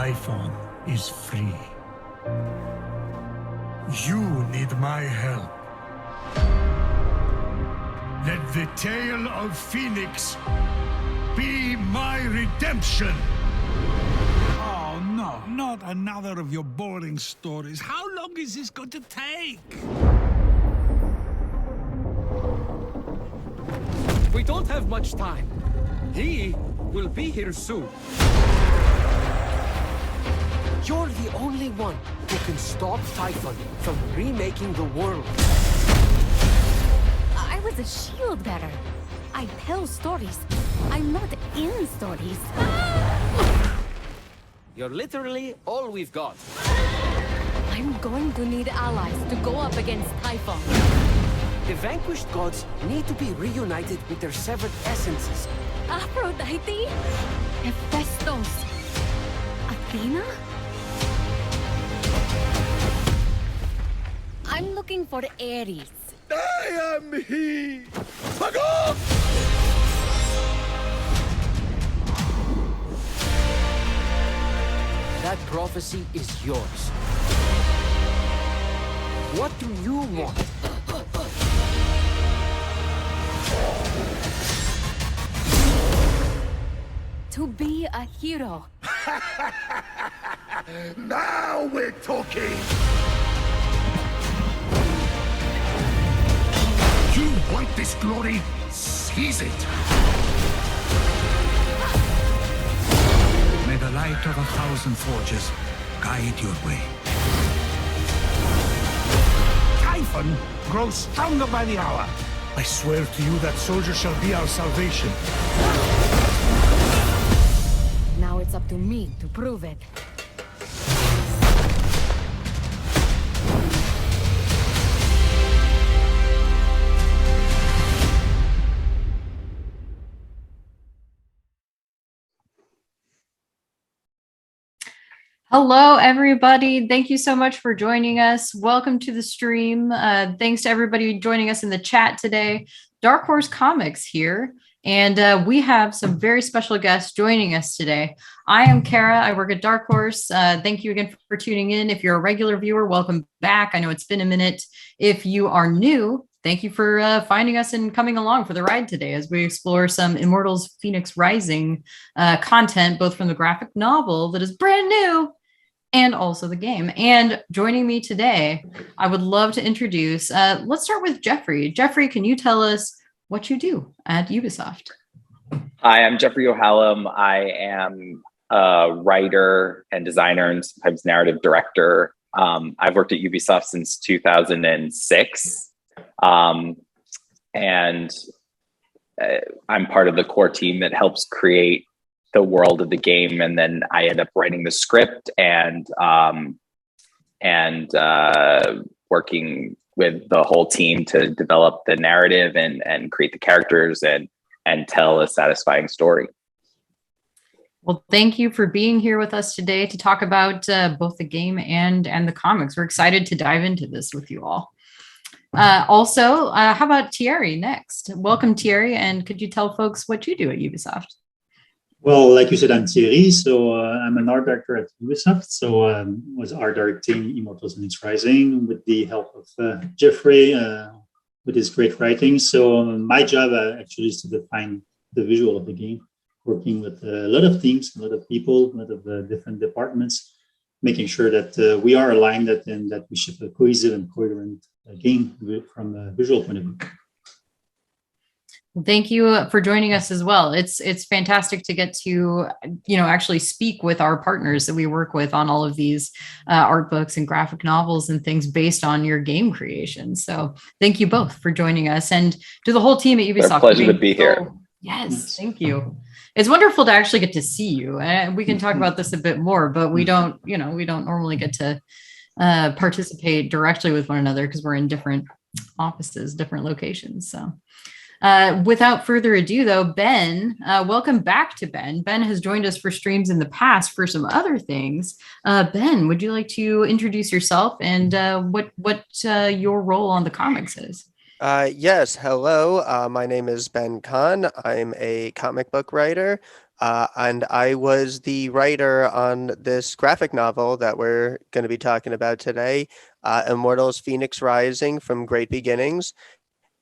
Typhon is free. You need my help. Let the tale of Phoenix be my redemption. Oh, no, not another of your boring stories. How long is this going to take? We don't have much time. He will be here soon. You're the only one who can stop Typhon from remaking the world. I was a shield bearer. I tell stories. I'm not in stories. You're literally all we've got. I'm going to need allies to go up against Typhon. The vanquished gods need to be reunited with their severed essences. Aphrodite? Hephaestus? Athena? I'm looking for Ares. I am he! Fuck off! That prophecy is yours. What do you want? To be a hero. Now we're talking! You want this glory? Seize it! May the light of 1,000 forges guide your way. Typhon grows stronger by the hour. I swear to you that soldier shall be our salvation. Now it's up to me to prove it. Hello, everybody. Thank you so much for joining us. Welcome to the stream. Thanks to everybody joining us in the chat today. Dark Horse Comics here, and we have some very special guests joining us today. I am Kara. I work at Dark Horse. Thank you again for tuning in. If you're a regular viewer, welcome back. I know it's been a minute. If you are new, thank you for finding us and coming along for the ride today as we explore some Immortals Fenyx Rising content, both from the graphic novel that is brand new and also the game. And joining me today, I would love to introduce, let's start with Jeffrey. Jeffrey, can you tell us what you do at Ubisoft? Hi, I'm Jeffrey Yohalem. I am a writer and designer and sometimes narrative director. I've worked at Ubisoft since 2006. And I'm part of the core team that helps create the world of the game, and then I end up writing the script and working with the whole team to develop the narrative and create the characters and tell a satisfying story. Well, thank you for being here with us today to talk about both the game and the comics. We're excited to dive into this with you all. Also, how about Thierry next? Welcome, Thierry, and could you tell folks what you do at Ubisoft? Well, like you said, I'm Thierry. So I'm an art director at Ubisoft. So was art directing Immortals Fenyx Rising with the help of Jeffrey with his great writing. So my job actually is to define the visual of the game, working with a lot of teams, a lot of people, a lot of different departments, making sure that we are aligned and that we ship a cohesive and coherent game from a visual point of view. Thank you for joining us as well. It's fantastic to get to, actually speak with our partners that we work with on all of these art books and graphic novels and things based on your game creation. So thank you both for joining us, and to the whole team at Ubisoft. It's a pleasure to be here. Yes, thank you. It's wonderful to actually get to see you. And we can talk about this a bit more, but we don't normally get to participate directly with one another because we're in different offices, different locations. So without further ado, though, Ben, welcome back to Ben. Ben has joined us for streams in the past for some other things. Ben, would you like to introduce yourself and what your role on the comics is? Yes, hello. My name is Ben Kahn. I'm a comic book writer. and I was the writer on this graphic novel that we're going to be talking about today, Immortals Fenyx Rising from Great Beginnings,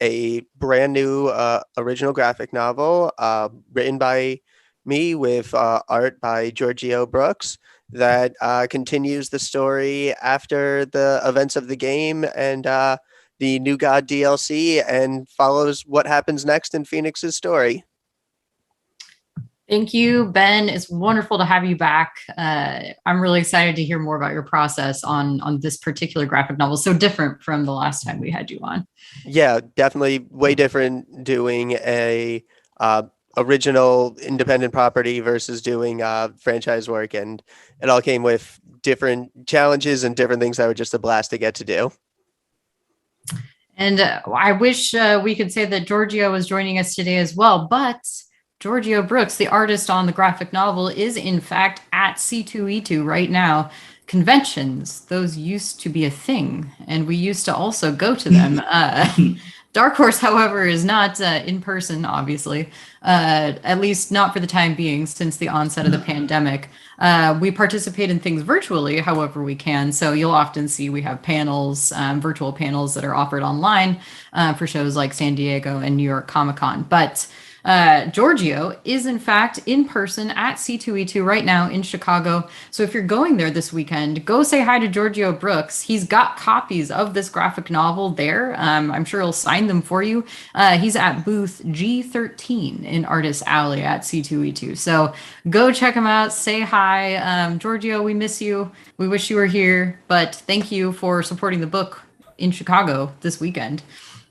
a brand new original graphic novel written by me with art by Georgeo Brooks that continues the story after the events of the game and the New God DLC and follows what happens next in Phoenix's story. Thank you, Ben. It's wonderful to have you back. I'm really excited to hear more about your process on this particular graphic novel. So different from the last time we had you on. Yeah, definitely way different doing a original independent property versus doing franchise work, and it all came with different challenges and different things that were just a blast to get to do. And I wish we could say that Georgeo was joining us today as well, but Georgeo Brooks, the artist on the graphic novel, is in fact at C2E2 right now. Conventions, those used to be a thing, and we used to also go to them. Dark Horse, however, is not in person, obviously, at least not for the time being since the onset of the pandemic. We participate in things virtually, however we can. So you'll often see we have panels, virtual panels that are offered online for shows like San Diego and New York Comic-Con. But Georgeo is in fact in person at C2E2 right now in Chicago. So if you're going there this weekend, go say hi to Georgeo Brooks. He's got copies of this graphic novel there. I'm sure he'll sign them for you. He's at booth G13 in Artist Alley at C2E2. So go check him out. Say hi. Georgeo, we miss you. We wish you were here, but thank you for supporting the book in Chicago this weekend.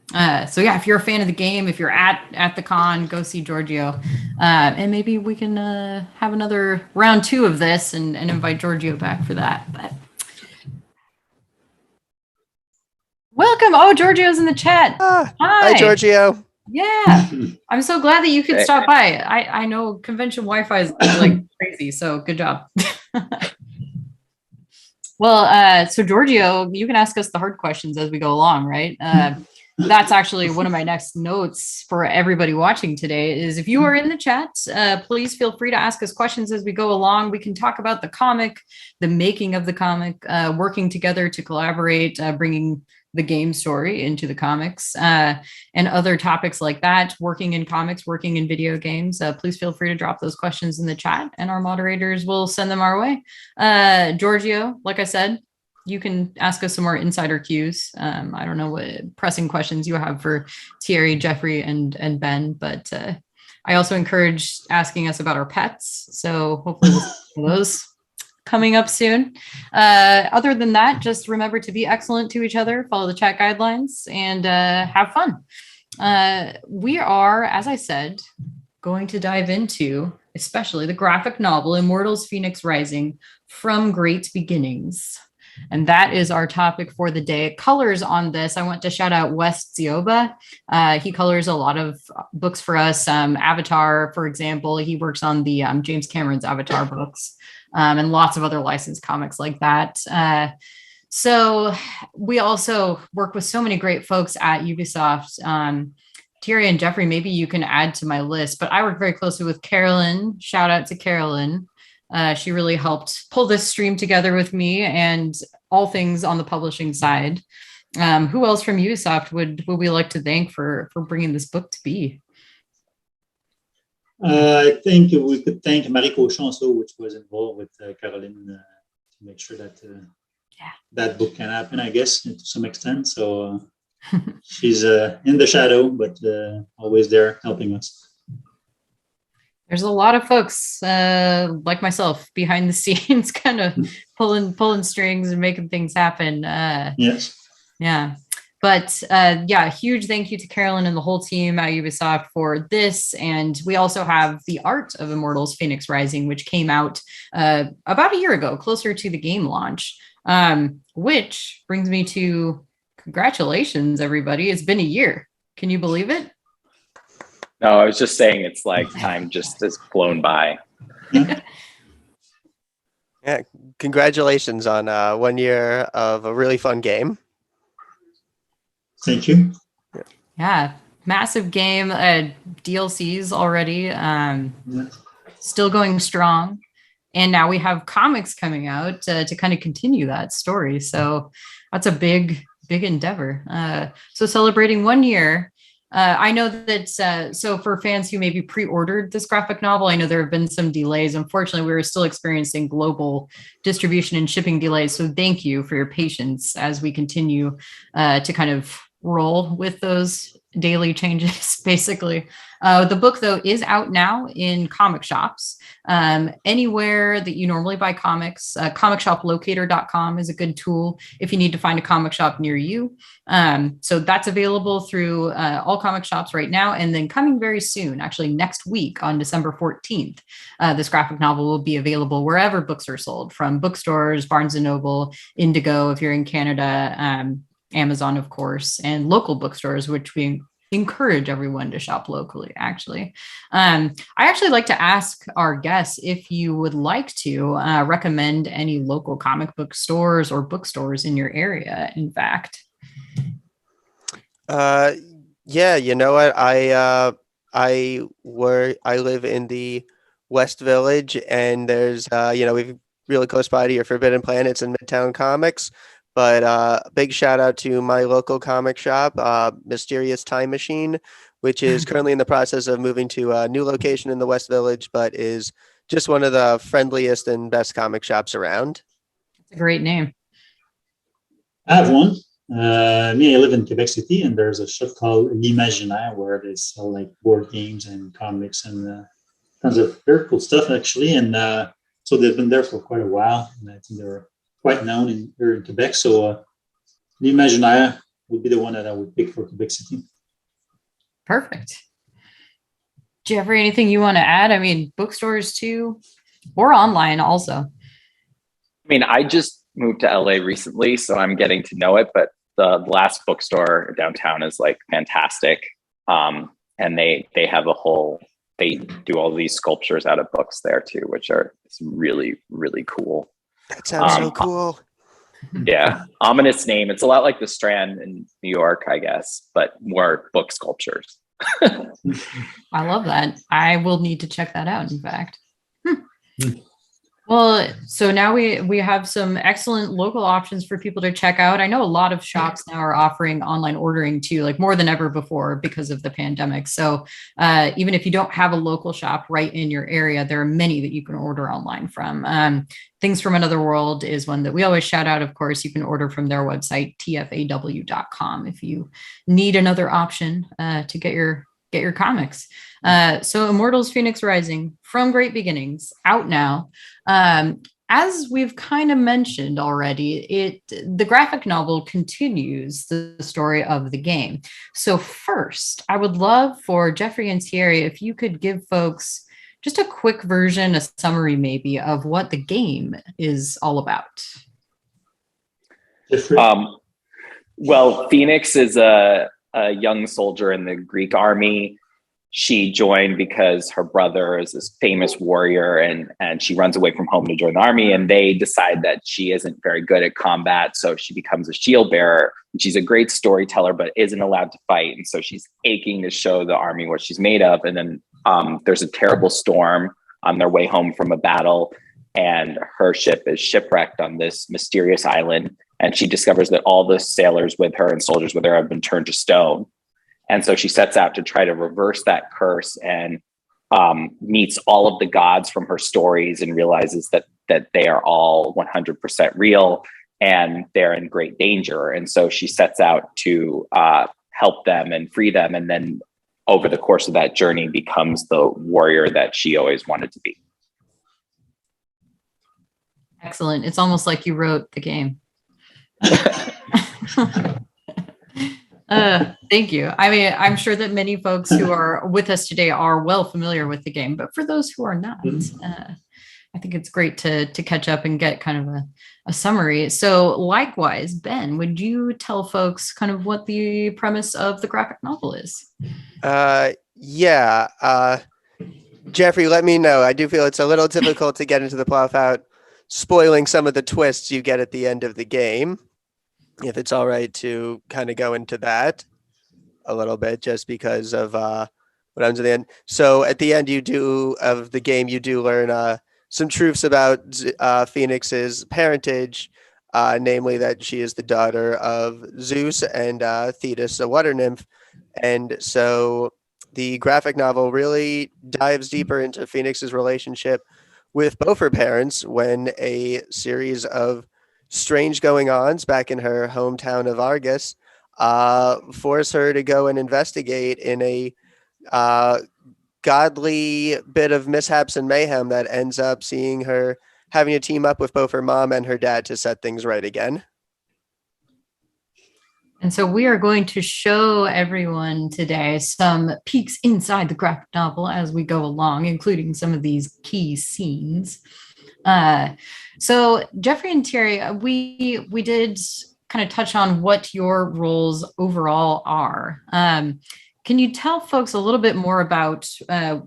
So yeah, if you're a fan of the game, if you're at the con, go see Georgeo, and maybe we can have another round 2 of this and invite Georgeo back for that. But welcome! Oh, Georgio's in the chat. Hi, Georgeo. Yeah, I'm so glad that you could stop by. I know convention Wi-Fi is like crazy, so good job. Well, so Georgeo, you can ask us the hard questions as we go along, right? That's actually one of my next notes for everybody watching today is if you are in the chat, please feel free to ask us questions as we go along. We can talk about the comic, the making of the comic, working together to collaborate, bringing the game story into the comics, and other topics like that, working in comics, working in video games. Please feel free to drop those questions in the chat and our moderators will send them our way. Georgeo, like I said, you can ask us some more insider cues. I don't know what pressing questions you have for Thierry, Jeffrey, and Ben, but I also encourage asking us about our pets. So hopefully we'll see those coming up soon. Other than that, just remember to be excellent to each other, follow the chat guidelines, and have fun. We are, as I said, going to dive into especially the graphic novel Immortals Fenyx Rising from Great Beginnings. And that is our topic for the day. Colors on this, I want to shout out Wes Dzioba. He colors a lot of books for us. Avatar, for example, he works on the James Cameron's Avatar books, and lots of other licensed comics like that. So we also work with so many great folks at Ubisoft. Thierry and Jeffrey, maybe you can add to my list, but I work very closely with Carolyn. Shout out to Carolyn. She really helped pull this stream together with me and all things on the publishing side. Who else from Ubisoft would we like to thank for bringing this book to be? I think we could thank Marie Cochon also, which was involved with Caroline to make sure that that book can happen, I guess, to some extent. So she's in the shadow, but always there helping us. There's a lot of folks like myself behind the scenes, kind of pulling strings and making things happen. Yes. Yeah. But huge thank you to Carolyn and the whole team at Ubisoft for this. And we also have the art of Immortals Fenyx Rising, which came out about a year ago, closer to the game launch, which brings me to congratulations, everybody. It's been a year. Can you believe it? No, I was just saying it's like time just has flown by. Yeah, congratulations on 1 year of a really fun game. Thank you. Yeah, massive game, DLCs already. still going strong. And now we have comics coming out to kind of continue that story. So that's a big endeavor. So celebrating 1 year. I know that, so for fans who maybe pre-ordered this graphic novel, I know there have been some delays. Unfortunately, we were still experiencing global distribution and shipping delays. So thank you for your patience as we continue to kind of roll with those daily changes, basically. The book, though, is out now in comic shops. Anywhere that you normally buy comics, comicshoplocator.com is a good tool if you need to find a comic shop near you. So that's available through all comic shops right now. And then coming very soon, actually next week on December 14th, this graphic novel will be available wherever books are sold, from bookstores, Barnes & Noble, Indigo, if you're in Canada, Amazon, of course, and local bookstores, which we encourage everyone to shop locally, actually. I actually like to ask our guests if you would like to recommend any local comic book stores or bookstores in your area, in fact. Yeah, you know what? I live in the West Village, and there's we've really close by to your Forbidden Planets and Midtown Comics. But big shout out to my local comic shop, Mysterious Time Machine, which is currently in the process of moving to a new location in the West Village, but is just one of the friendliest and best comic shops around. It's a great name. I have one. I live in Quebec City, and there's a shop called l'Imaginaire where they sell like board games and comics and tons of very cool stuff, actually. And so they've been there for quite a while, and I think they're quite known here in Quebec. So l'Imaginaire would be the one that I would pick for Quebec City. Perfect. Jeffrey, anything you want to add? I mean, bookstores too, or online also. I mean, I just moved to LA recently, so I'm getting to know it, but the last bookstore downtown is like fantastic. And they have they do all these sculptures out of books there too, which are really, really cool. That sounds so cool. Yeah. Ominous name. It's a lot like the Strand in New York, I guess, but more book sculptures. I love that. I will need to check that out, in fact. Well, so now we have some excellent local options for people to check out. I know a lot of shops now are offering online ordering too, like more than ever before because of the pandemic. So even if you don't have a local shop right in your area, there are many that you can order online from. Things from Another World is one that we always shout out. Of course, you can order from their website, tfaw.com, if you need another option to get your comics. So Immortals Fenyx Rising, From Great Beginnings, out now. As we've kind of mentioned already, the graphic novel continues the story of the game. So first, I would love for Jeffrey and Thierry, if you could give folks just a quick version, a summary maybe, of what the game is all about. Well, Phoenix is a young soldier in the Greek army. She joined because her brother is this famous warrior, and she runs away from home to join the army, and they decide that she isn't very good at combat, so she becomes a shield bearer. And she's a great storyteller, but isn't allowed to fight, and so she's aching to show the army what she's made of. And then there's a terrible storm on their way home from a battle, and her ship is shipwrecked on this mysterious island, and she discovers that all the sailors with her and soldiers with her have been turned to stone. And so she sets out to try to reverse that curse, and meets all of the gods from her stories and realizes that they are all 100% real and they're in great danger. And so she sets out to help them and free them. And then over the course of that journey becomes the warrior that she always wanted to be. Excellent. It's almost like you wrote the game. Thank you. I mean, I'm sure that many folks who are with us today are well familiar with the game, but for those who are not, I think it's great to catch up and get kind of a summary. So likewise, Ben, would you tell folks kind of what the premise of the graphic novel is? Jeffrey, let me know. I do feel it's a little difficult to get into the plot without spoiling some of the twists you get at the end of the game. If it's all right to kind of go into that a little bit, just because of what happens at the end. So at the end of the game, you do learn some truths about Phoenix's parentage, namely that she is the daughter of Zeus and Thetis, a water nymph. And so the graphic novel really dives deeper into Phoenix's relationship with both her parents when a series of strange going-ons back in her hometown of Argus force her to go and investigate in a godly bit of mishaps and mayhem that ends up seeing her having to team up with both her mom and her dad to set things right again. And so we are going to show everyone today some peeks inside the graphic novel as we go along, including some of these key scenes. So Jeffrey and Thierry, we did kind of touch on what your roles overall are. Can you tell folks a little bit more about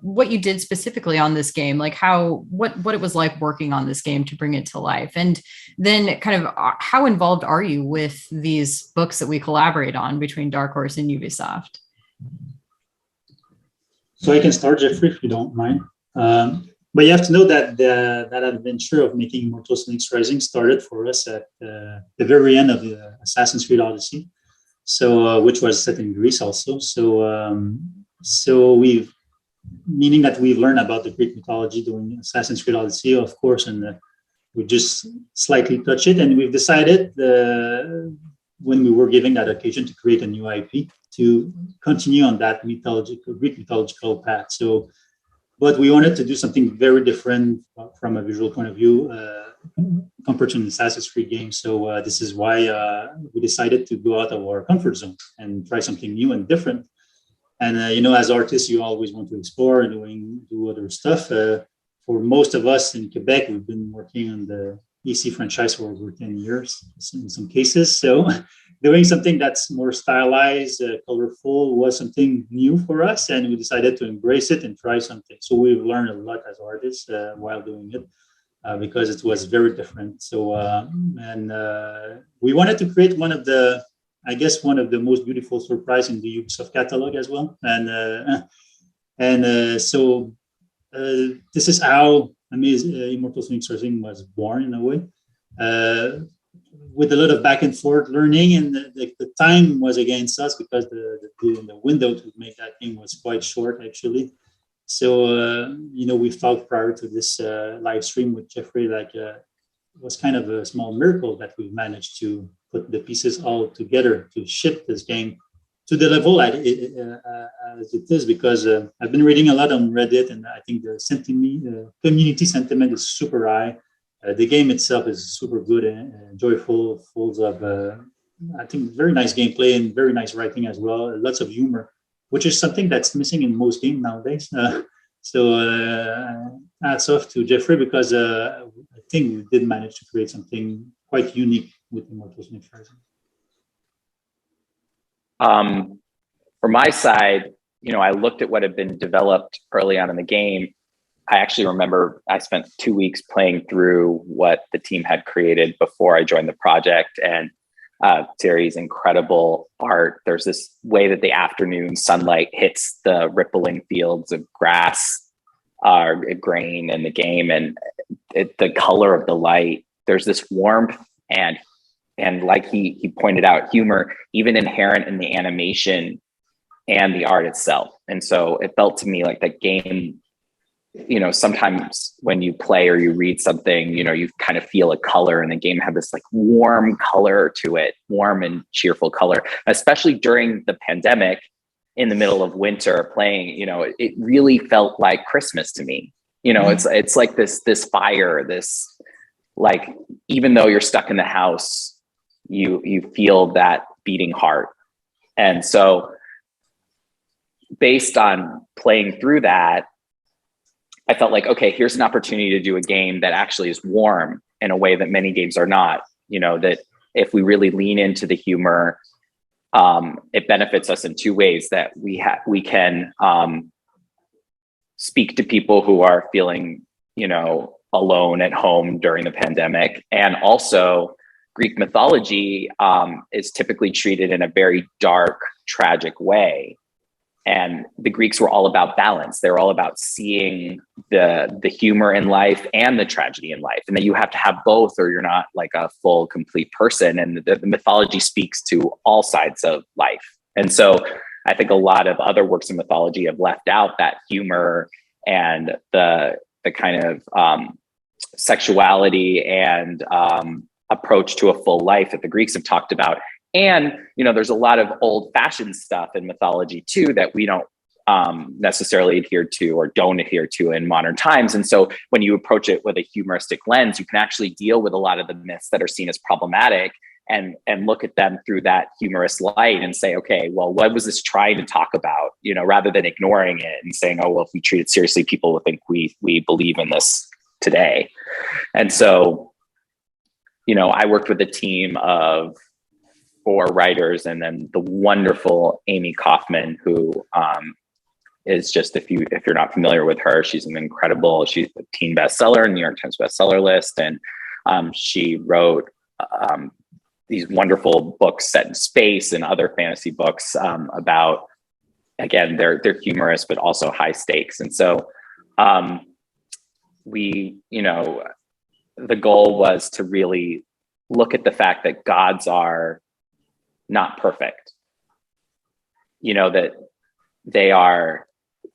what you did specifically on this game, like what it was like working on this game to bring it to life? And then kind of how involved are you with these books that we collaborate on between Dark Horse and Ubisoft? So I can start, Jeffrey, if you don't mind. But you have to know that that adventure of making Immortals Fenyx Rising started for us at the very end of the Assassin's Creed Odyssey. So, which was set in Greece also. So we've, meaning that we've learned about the Greek mythology doing Assassin's Creed Odyssey, of course, and we just slightly touch it. And we've decided when we were given that occasion to create a new IP to continue on that Greek mythological path. So, but we wanted to do something very different from a visual point of view compared to an Assassin's Creed game. So this is why we decided to go out of our comfort zone and try something new and different. And as artists, you always want to explore and do other stuff. For most of us in Quebec, we've been working on the EC franchise for over 10 years in some cases. So doing something that's more stylized, colorful was something new for us. And we decided to embrace it and try something. So we've learned a lot as artists while doing it because it was very different. So, we wanted to create one of the most beautiful surprise in the Ubisoft catalog as well. So this is how Immortals Fenyx Rising was born in a way, with a lot of back and forth learning, and the time was against us because the window to make that game was quite short actually. So we thought prior to this live stream with Jeffrey, it was kind of a small miracle that we managed to put the pieces all together to ship this game to the level as it is, because I've been reading a lot on Reddit, and I think the community sentiment is super high. The game itself is super good and joyful, full of, I think, very nice gameplay and very nice writing as well. Lots of humor, which is something that's missing in most games nowadays. So hats off to Jeffrey, because I think we did manage to create something quite unique with Immortals Fenyx Rising. From my side, I looked at what had been developed early on in the game. I actually remember I spent 2 weeks playing through what the team had created before I joined the project, and Thierry's incredible art. There's this way that the afternoon sunlight hits the rippling fields of grass, grain in the game, and the color of the light. There's this warmth and like he pointed out, humor, even inherent in the animation and the art itself. And so it felt to me like that game, sometimes when you play or you read something, you kind of feel a color, and the game had this like warm color to it, warm and cheerful color, especially during the pandemic in the middle of winter playing, it really felt like Christmas to me. It's like this fire, this, like, even though you're stuck in the house, you feel that beating heart. And so based on playing through that, I felt like, okay, here's an opportunity to do a game that actually is warm in a way that many games are not, that if we really lean into the humor, it benefits us in two ways: that we can speak to people who are feeling, alone at home during the pandemic. And also Greek mythology is typically treated in a very dark, tragic way. and the Greeks were all about balance. They were all about seeing the humor in life and the tragedy in life, and that you have to have both, or you're not like a full, complete person. And the mythology speaks to all sides of life. And so I think a lot of other works of mythology have left out that humor and the kind of sexuality and approach to a full life that the Greeks have talked about. And, there's a lot of old fashioned stuff in mythology too, that we don't necessarily adhere to or don't adhere to in modern times. And so when you approach it with a humoristic lens, you can actually deal with a lot of the myths that are seen as problematic and look at them through that humorous light and say, okay, well, what was this trying to talk about? Rather than ignoring it and saying, oh, well, if we treat it seriously, people will think we believe in this today. And so, I worked with a team of 4 writers, and then the wonderful Amy Kaufman, who is just, if you're not familiar with her, she's she's a teen bestseller, New York Times bestseller list. And she wrote these wonderful books set in space and other fantasy books about, again, they're humorous, but also high stakes. And so the goal was to really look at the fact that gods are not perfect. That they are,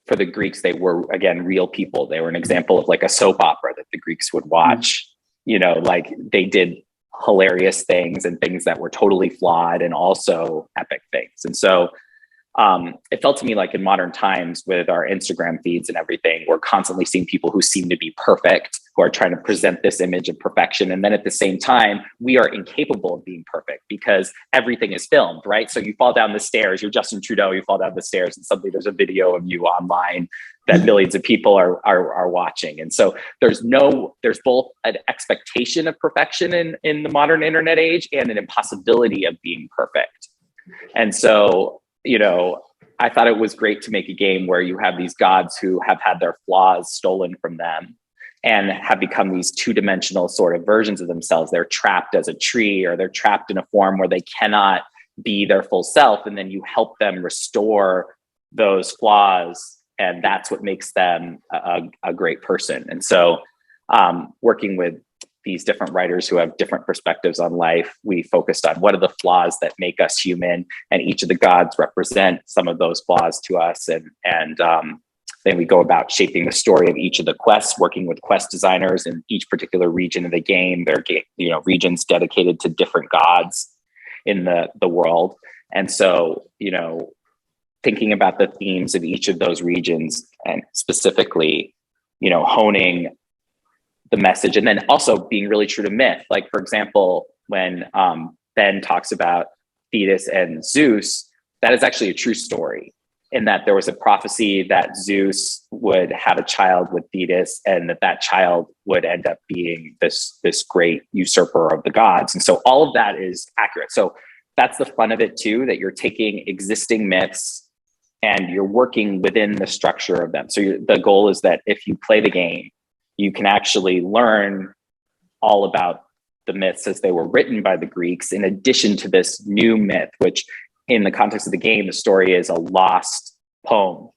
for the Greeks, they were, again, real people. They were an example of like a soap opera that the Greeks would watch. Like they did hilarious things and things that were totally flawed and also epic things. And so it felt to me like in modern times with our Instagram feeds and everything, we're constantly seeing people who seem to be perfect, who are trying to present this image of perfection. And then at the same time, we are incapable of being perfect because everything is filmed, right? So you fall down the stairs, you're Justin Trudeau, you fall down the stairs and suddenly there's a video of you online that millions of people are watching. And so there's both an expectation of perfection in the modern internet age and an impossibility of being perfect. And so, I thought it was great to make a game where you have these gods who have had their flaws stolen from them and have become these 2-dimensional sort of versions of themselves. They're trapped as a tree, or they're trapped in a form where they cannot be their full self. And then you help them restore those flaws. And that's what makes them a great person. And so working with these different writers who have different perspectives on life, we focused on what are the flaws that make us human, and each of the gods represent some of those flaws to us. And then we go about shaping the story of each of the quests, working with quest designers in each particular region of the game. There are regions dedicated to different gods in the world. And so, thinking about the themes of each of those regions and specifically, honing the message, and then also being really true to myth. Like, for example, when Ben talks about Thetis and Zeus, that is actually a true story, in that there was a prophecy that Zeus would have a child with Thetis, and that child would end up being this great usurper of the gods. And so all of that is accurate. So that's the fun of it too, that you're taking existing myths and you're working within the structure of them. So the goal is that if you play the game, you can actually learn all about the myths as they were written by the Greeks, in addition to this new myth, which in the context of the game, the story is a lost poem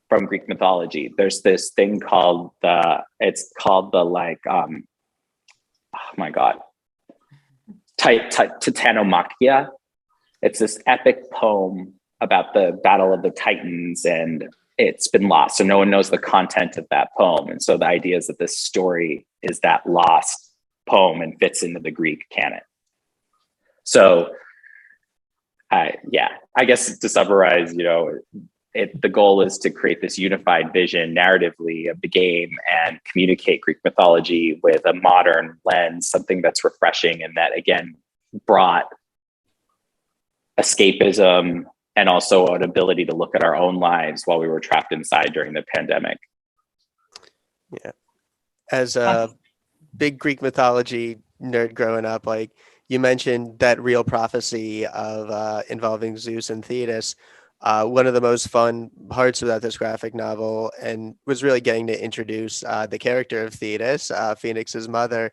from Greek mythology. There's this thing called Titanomachia. It's this epic poem about the battle of the Titans, and it's been lost. So no one knows the content of that poem. And so the idea is that this story is that lost poem and fits into the Greek canon. So I guess to summarize, the goal is to create this unified vision narratively of the game and communicate Greek mythology with a modern lens, something that's refreshing and that, again, brought escapism and also an ability to look at our own lives while we were trapped inside during the pandemic. Yeah. As a big Greek mythology nerd growing up, like you mentioned that real prophecy of involving Zeus and Thetis. One of the most fun parts about this graphic novel, and was really getting to introduce the character of Thetis, Phoenix's mother,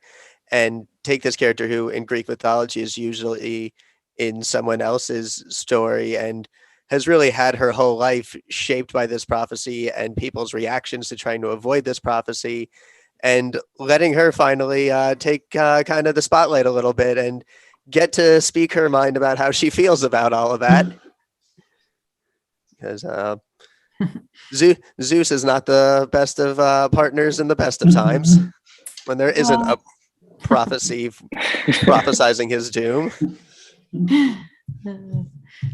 and take this character who in Greek mythology is usually in someone else's story, and has really had her whole life shaped by this prophecy and people's reactions to trying to avoid this prophecy, and letting her finally take kind of the spotlight a little bit and get to speak her mind about how she feels about all of that. Because Zeus is not the best of partners in the best of times when there isn't a prophecy prophesizing his doom.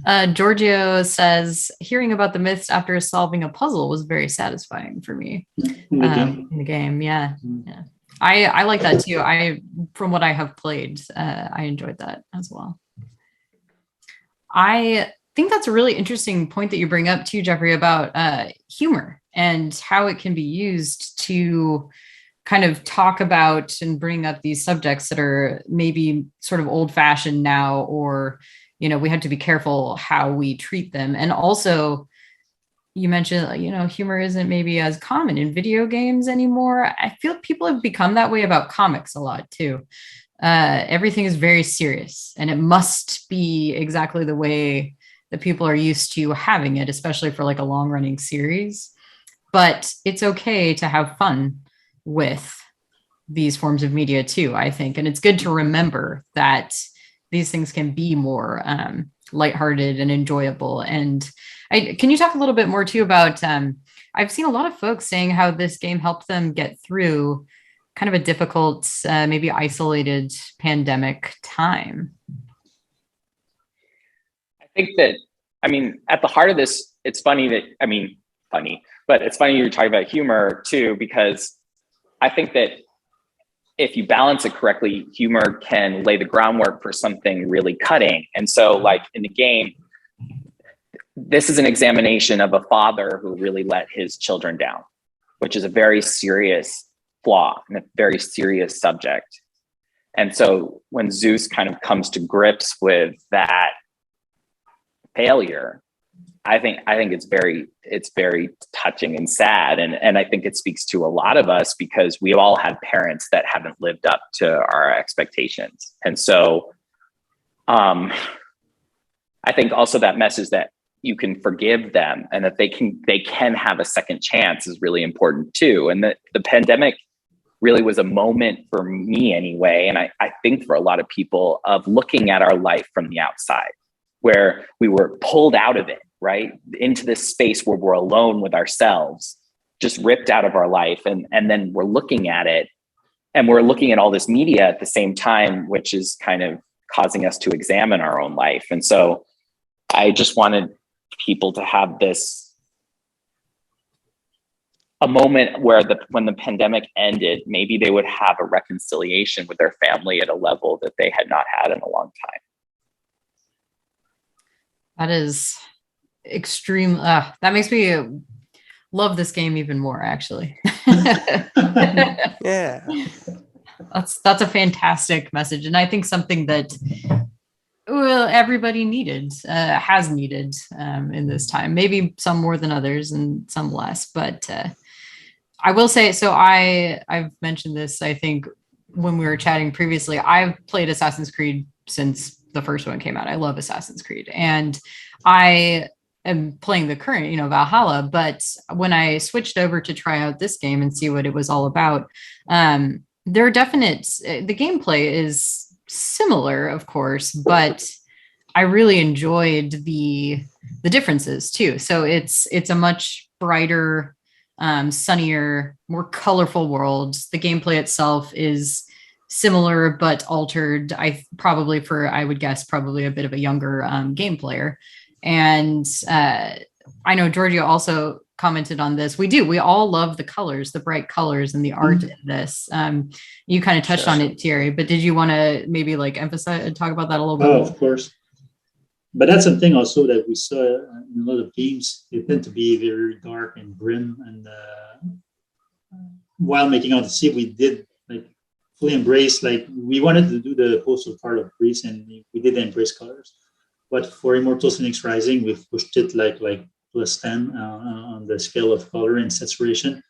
Georgeo says, hearing about the myths after solving a puzzle was very satisfying for me in the game. Yeah. I like that too. From what I have played, I enjoyed that as well. I think that's a really interesting point that you bring up too, Jeffrey, about humor and how it can be used to kind of talk about and bring up these subjects that are maybe sort of old fashioned now, or, you know, we have to be careful how we treat them. And also, you mentioned, you know, humor isn't maybe as common in video games anymore. I feel people have become that way about comics a lot too. Everything is very serious, and it must be exactly the way that people are used to having it, especially for like a long running series. But it's okay to have fun with these forms of media too, I think. And it's good to remember that these things can be more lighthearted and enjoyable. And can you talk a little bit more too about, I've seen a lot of folks saying how this game helped them get through kind of a difficult, maybe isolated pandemic time. I think that, I mean, at the heart of this, it's funny that, but it's funny you're talking about humor too, because I think that if you balance it correctly, humor can lay the groundwork for something really cutting. And so like in the game, this is an examination of a father who really let his children down, which is a very serious flaw and a very serious subject. And so when Zeus kind of comes to grips with that failure, I think it's very touching and sad. And I think it speaks to a lot of us because we all had parents that haven't lived up to our expectations. And so I think also that message that you can forgive them and that they can have a second chance is really important too. And that the pandemic really was a moment for me anyway. And I think for a lot of people of looking at our life from the outside, where we were pulled out of it, right? Into this space where we're alone with ourselves, just ripped out of our life. And then we're looking at it and we're looking at all this media at the same time, which is kind of causing us to examine our own life. And so I just wanted people to have a moment where when the pandemic ended, maybe they would have a reconciliation with their family at a level that they had not had in a long time. That is extreme. That makes me love this game even more, actually. Yeah. That's a fantastic message. And I think something that everybody has needed in this time, maybe some more than others and some less, but I will say, so I've mentioned this, I think when we were chatting previously, I've played Assassin's Creed since the first one came out. I love Assassin's Creed, and I am playing the current, Valhalla. But when I switched over to try out this game and see what it was all about, the gameplay is similar, of course, but I really enjoyed the differences too. So it's a much brighter, sunnier, more colorful world. The gameplay itself is similar but altered. I would guess probably a bit of a younger game player. And I know Georgeo also commented on this. We all love the colors, the bright colors and the art in this. You kind of touched on it, Thierry, but did you want to maybe talk about that a little bit? Oh, of course. But that's something also that we saw in a lot of games. They tend to be very dark and grim. And while making Odyssey, we did fully embrace, we wanted to do the postal card of Greece, and we did embrace colors. But for Immortals Fenyx Rising, we've pushed it like plus 10 on the scale of color and saturation,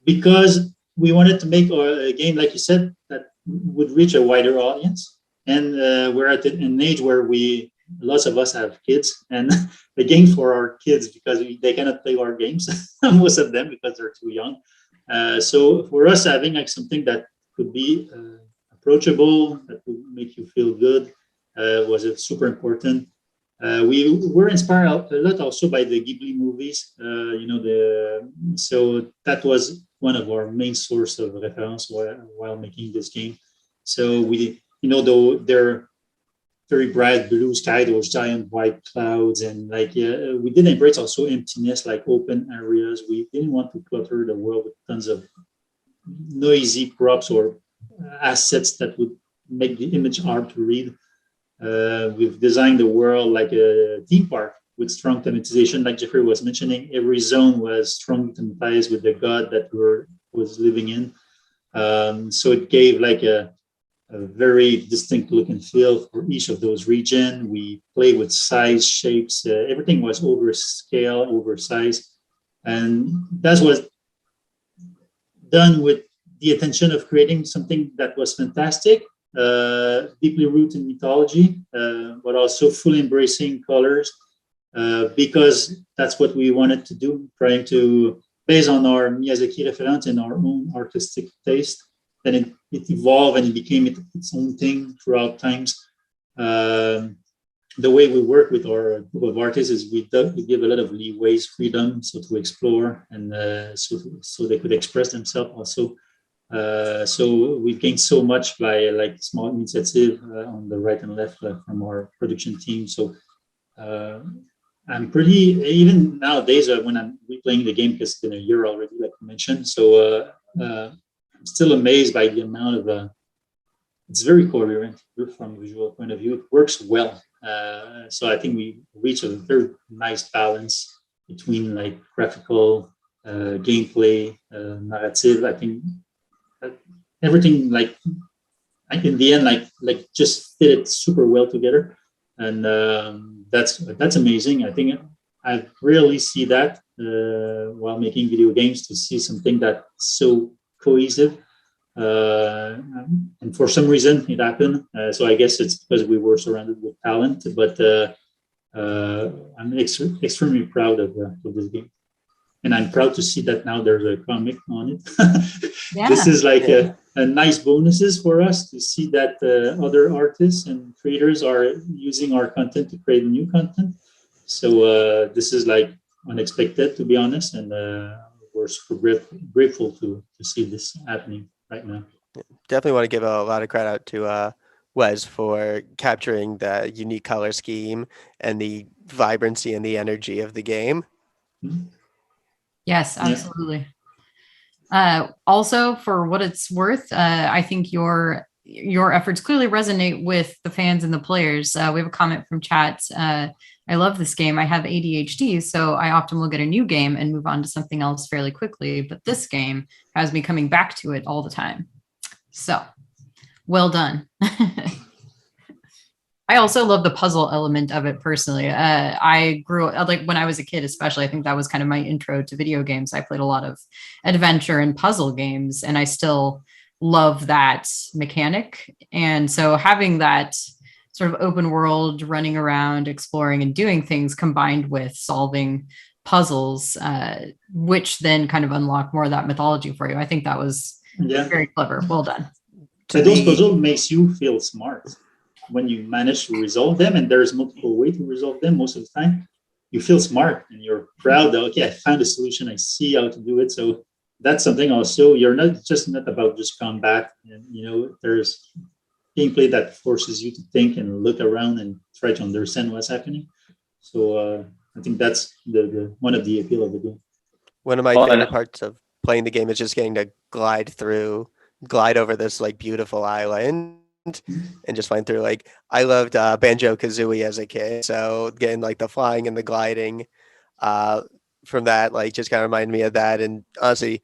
because we wanted to make a game, like you said, that would reach a wider audience. And we're at an age where we lots of us have kids, and the game for our kids because they cannot play our games, most of them because they're too young. So for us, having like something that could be approachable, that would make you feel good, was super important. We were inspired a lot also by the Ghibli movies. So that was one of our main source of reference while making this game. So though they're very bright blue sky, those giant white clouds, and we did embrace also emptiness, like open areas. We didn't want to clutter the world with tons of noisy props or assets that would make the image hard to read. We've designed the world like a theme park with strong thematization, like Jeffrey was mentioning. Every zone was strongly thematized with the god that was living in. So it gave like a very distinct look and feel for each of those regions. We played with size, shapes. Everything was overscale, oversized, and that was done with the intention of creating something that was fantastic, deeply rooted in mythology, but also fully embracing colors, because that's what we wanted to do, trying to, based on our Miyazaki reference and our own artistic taste, then it evolved and it became its own thing throughout times. The way we work with our group of artists is we give a lot of leeways, freedom, so to explore and so they could express themselves also. So we've gained so much by like small initiative on the right and left from our production team. So I'm pretty, even nowadays when I'm replaying the game, because it's been a year already, like you mentioned. So I'm still amazed by the amount of, it's very coherent from a visual point of view. It works well. So I think we reach a very nice balance between like graphical, gameplay, narrative. I think everything like in the end like just fit it super well together, and that's amazing. I think I rarely see that while making video games, to see something that's so cohesive, and for some reason it happened. So I guess it's because we were surrounded with talent, but I'm extremely proud of this game. And I'm proud to see that now there's a comic on it. Yeah. This is like a nice bonuses for us to see that other artists and creators are using our content to create new content. So this is like unexpected, to be honest, and we're super grateful to see this happening right now. Definitely want to give a lot of credit to Wes for capturing the unique color scheme and the vibrancy and the energy of the game. Mm-hmm. Yes, absolutely. Yeah. Also, for what it's worth, I think your efforts clearly resonate with the fans and the players. We have a comment from chat. I love this game. I have ADHD, so I often will get a new game and move on to something else fairly quickly. But this game has me coming back to it all the time. So, well done. I also love the puzzle element of it personally. I grew up, like when I was a kid, especially, I think that was kind of my intro to video games. I played a lot of adventure and puzzle games, and I still love that mechanic. And so having that sort of open world, running around, exploring and doing things combined with solving puzzles, which then kind of unlock more of that mythology for you. I think that was very clever. Well done. So those puzzles makes you feel smart. When you manage to resolve them, and there's multiple ways to resolve them most of the time, you feel smart and you're proud that, okay, I found a solution, I see how to do it. So that's something also, you're not about just combat, and there's gameplay that forces you to think and look around and try to understand what's happening. So I think that's the one of the appeal of the game. One of my favorite parts of playing the game is just getting to glide over this like beautiful island and just flying through. Like I loved Banjo-Kazooie as a kid, so getting like the flying and the gliding from that like just kind of reminded me of that. And honestly,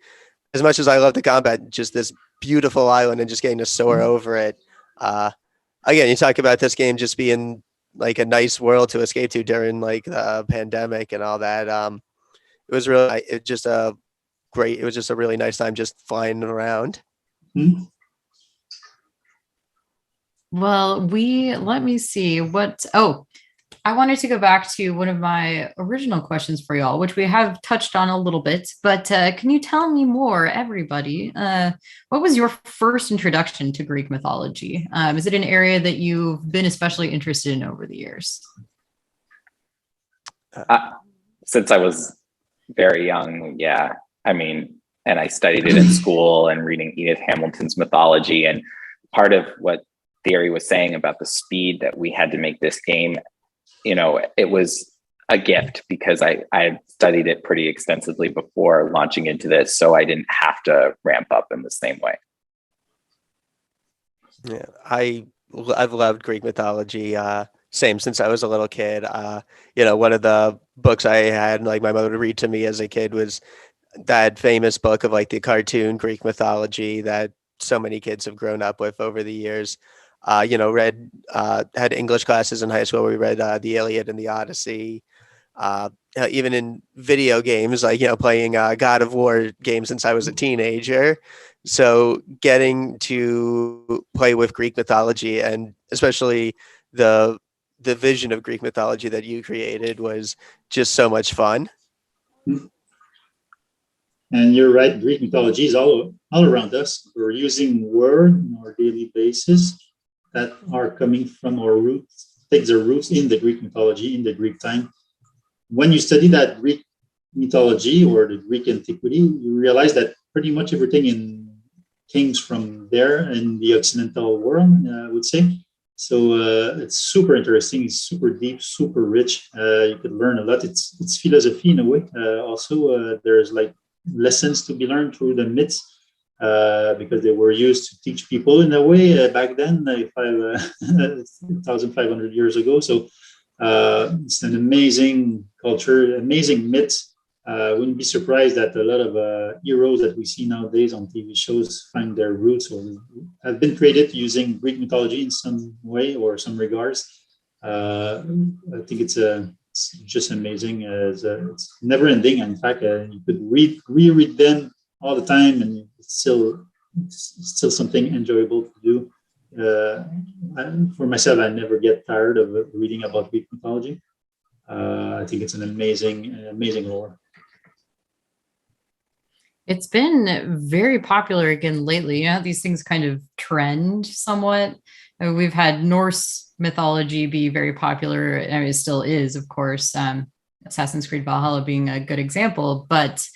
as much as I love the combat, just this beautiful island and just getting to soar over it. Again, you talk about this game just being like a nice world to escape to during like the pandemic and all that. It was just a really nice time just flying around. Mm-hmm. Well, let me see what, I wanted to go back to one of my original questions for y'all, which we have touched on a little bit, but can you tell me more, everybody? What was your first introduction to Greek mythology? Is it an area that you've been especially interested in over the years? Since I was very young, yeah. I mean, and I studied it in school and reading Edith Hamilton's mythology. And part of what Thierry was saying about the speed that we had to make this game, you know, it was a gift because I had studied it pretty extensively before launching into this, so I didn't have to ramp up in the same way. Yeah, I've loved Greek mythology. Same since I was a little kid. You know, one of the books I had like my mother would read to me as a kid was that famous book of like the cartoon Greek mythology that so many kids have grown up with over the years. You know, had English classes in high school where we read the Iliad and the Odyssey. Even in video games, like, you know, playing God of War games since I was a teenager. So getting to play with Greek mythology, and especially the vision of Greek mythology that you created, was just so much fun. And you're right, Greek mythology is all around us. We're using words on our daily basis that are coming from our roots, takes their roots in the Greek mythology, in the Greek time. When you study that Greek mythology or the Greek antiquity, you realize that pretty much everything came from there in the Occidental world, I would say. So it's super interesting, it's super deep, super rich. You could learn a lot. It's philosophy in a way. Also, there's like lessons to be learned through the myths. Because they were used to teach people in a way back then, 1,500 years ago. So it's an amazing culture, amazing myths. Wouldn't be surprised that a lot of heroes that we see nowadays on TV shows find their roots or have been created using Greek mythology in some way or some regards. I think it's just amazing. It's never ending. In fact, you could reread them all the time, and it's still something enjoyable to do. For myself, I never get tired of reading about Greek mythology. I think it's an amazing lore. It's been very popular again lately. You know, these things kind of trend somewhat. We've had Norse mythology be very popular, and it still is, of course. Assassin's Creed Valhalla being a good example, but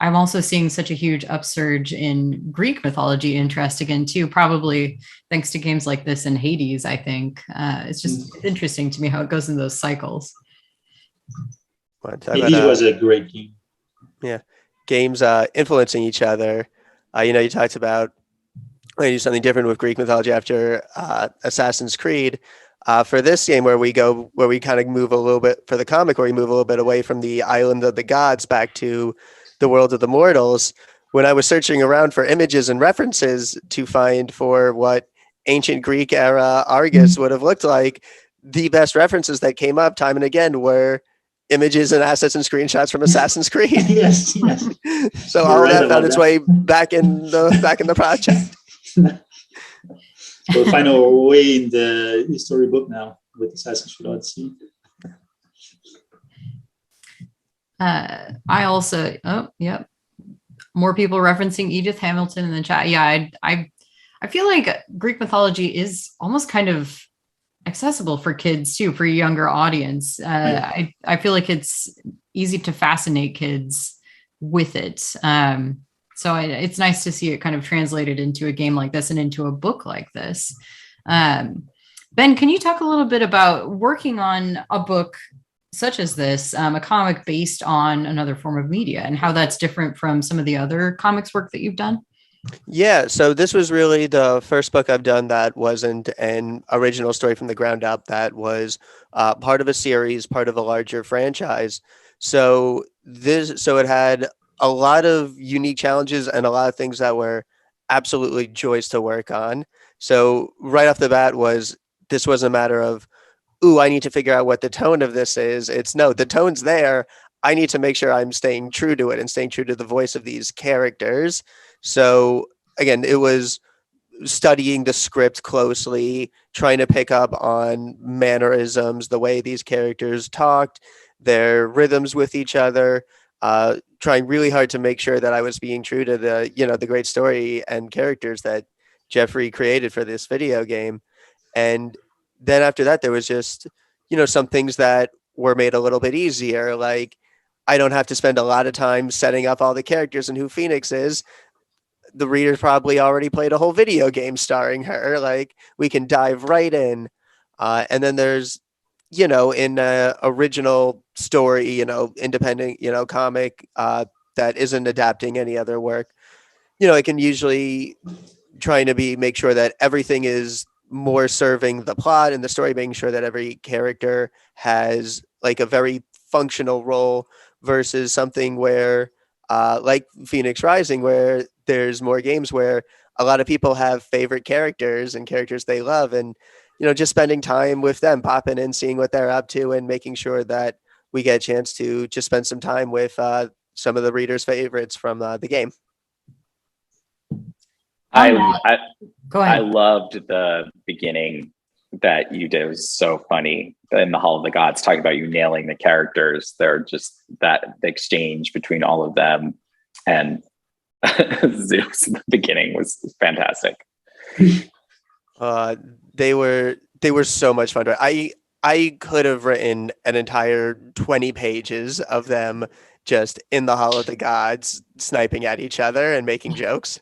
I'm also seeing such a huge upsurge in Greek mythology interest again, too, probably thanks to games like this and Hades, I think. It's just interesting to me how it goes in those cycles. Hades was a great game. Yeah. Games influencing each other. You know, you talked about do something different with Greek mythology after Assassin's Creed. For this game where we kind of move a little bit, for the comic where we move a little bit away from the island of the gods back to the world of the mortals, when I was searching around for images and references to find for what ancient Greek era Argus would have looked like, the best references that came up time and again were images and assets and screenshots from Assassin's Creed. yes. So all that found its way back in the project. We'll find our way in the history book now with Assassin's Creed Odyssey. I also, more people referencing Edith Hamilton in the chat. Yeah, I feel like Greek mythology is almost kind of accessible for kids too, for a younger audience. I feel like it's easy to fascinate kids with it. So it's nice to see it kind of translated into a game like this and into a book like this. Ben, can you talk a little bit about working on a book such as this, a comic based on another form of media, and how that's different from some of the other comics work that you've done? Yeah, so this was really the first book I've done that wasn't an original story from the ground up, that was part of a series, part of a larger franchise. So it had a lot of unique challenges and a lot of things that were absolutely joys to work on. So right off the bat this was a matter of, I need to figure out what the tone of this is. It's no, the tone's there. I need to make sure I'm staying true to it and staying true to the voice of these characters. So again, it was studying the script closely, trying to pick up on mannerisms, the way these characters talked, their rhythms with each other, trying really hard to make sure that I was being true to the great story and characters that Jeffrey created for this video game. And then after that, there was just, some things that were made a little bit easier. Like, I don't have to spend a lot of time setting up all the characters and who Phoenix is. The reader's probably already played a whole video game starring her. Like, we can dive right in. And then there's, in original story, independent, comic that isn't adapting any other work, it can usually trying to make sure that everything is more serving the plot and the story, making sure that every character has like a very functional role versus something where like Phoenix Rising, where there's more games where a lot of people have favorite characters and characters they love, and just spending time with them, popping in, seeing what they're up to, and making sure that we get a chance to just spend some time with some of the readers' favorites from the game. Go ahead. I loved the beginning that you did. It was so funny in the Hall of the Gods, talking about you nailing the characters. They're just the exchange between all of them, and Zeus in the beginning was fantastic. They were so much fun. I could have written an entire 20 pages of them just in the Hall of the Gods, sniping at each other and making jokes.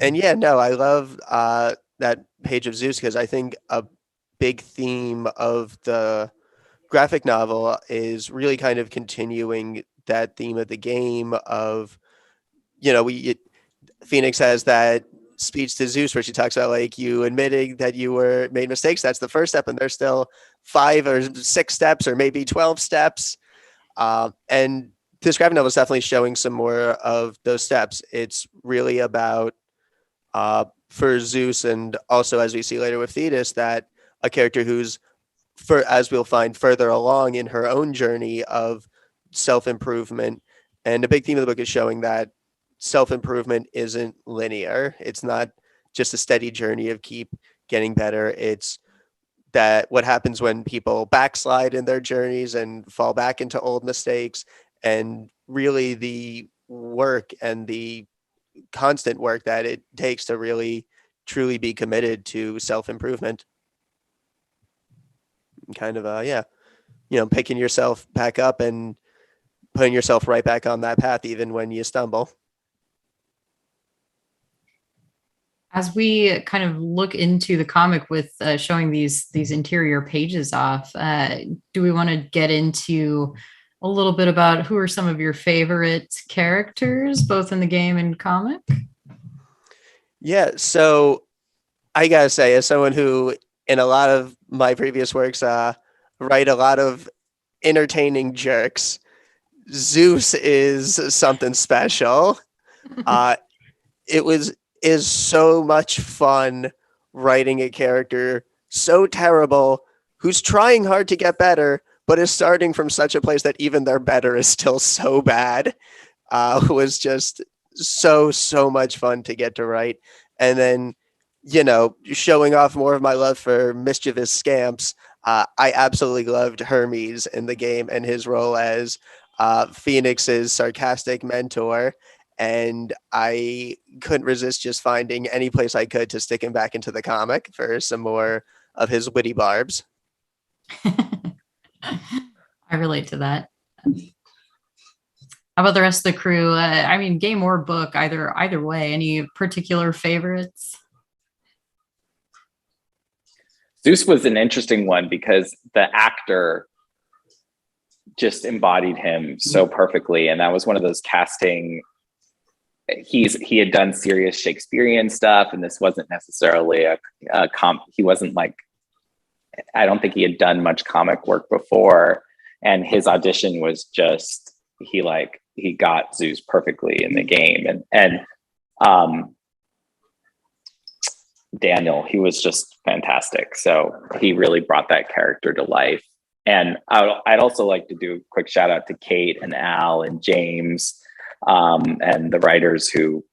And yeah, no, I love that page of Zeus, because I think a big theme of the graphic novel is really kind of continuing that theme of the game of, Phoenix has that speech to Zeus where she talks about like you admitting that you made mistakes. That's the first step, and there's still 5 or 6 steps or maybe 12 steps. And this graphic novel is definitely showing some more of those steps. It's really about for Zeus, and also as we see later with Thetis, that a character who's, as we'll find, further along in her own journey of self-improvement. And a big theme of the book is showing that self-improvement isn't linear. It's not just a steady journey of keep getting better. It's that what happens when people backslide in their journeys and fall back into old mistakes, and really the work and the constant work that it takes to really truly be committed to self-improvement. Kind of picking yourself back up and putting yourself right back on that path even when you stumble. As we kind of look into the comic with showing these interior pages off, do we want to get into a little bit about who are some of your favorite characters, both in the game and comic? Yeah, so I gotta say, as someone who, in a lot of my previous works, write a lot of entertaining jerks, Zeus is something special. Is so much fun writing a character so terrible who's trying hard to get better, but is starting from such a place that even their better is still so bad. Was just so much fun to get to write. And then, showing off more of my love for mischievous scamps, I absolutely loved Hermes in the game and his role as Phoenix's sarcastic mentor. And I couldn't resist just finding any place I could to stick him back into the comic for some more of his witty barbs. I relate to that. How about the rest of the crew? Game or book, either way. Any particular favorites? Zeus was an interesting one because the actor just embodied him so perfectly, and that was one of those casting. He had done serious Shakespearean stuff, and this wasn't necessarily a he wasn't like, I don't think he had done much comic work before, and his audition was just he got Zeus perfectly in the game, and Daniel, he was just fantastic. So he really brought that character to life. And I'd also like to do a quick shout out to Kate and Al and James. and the writers who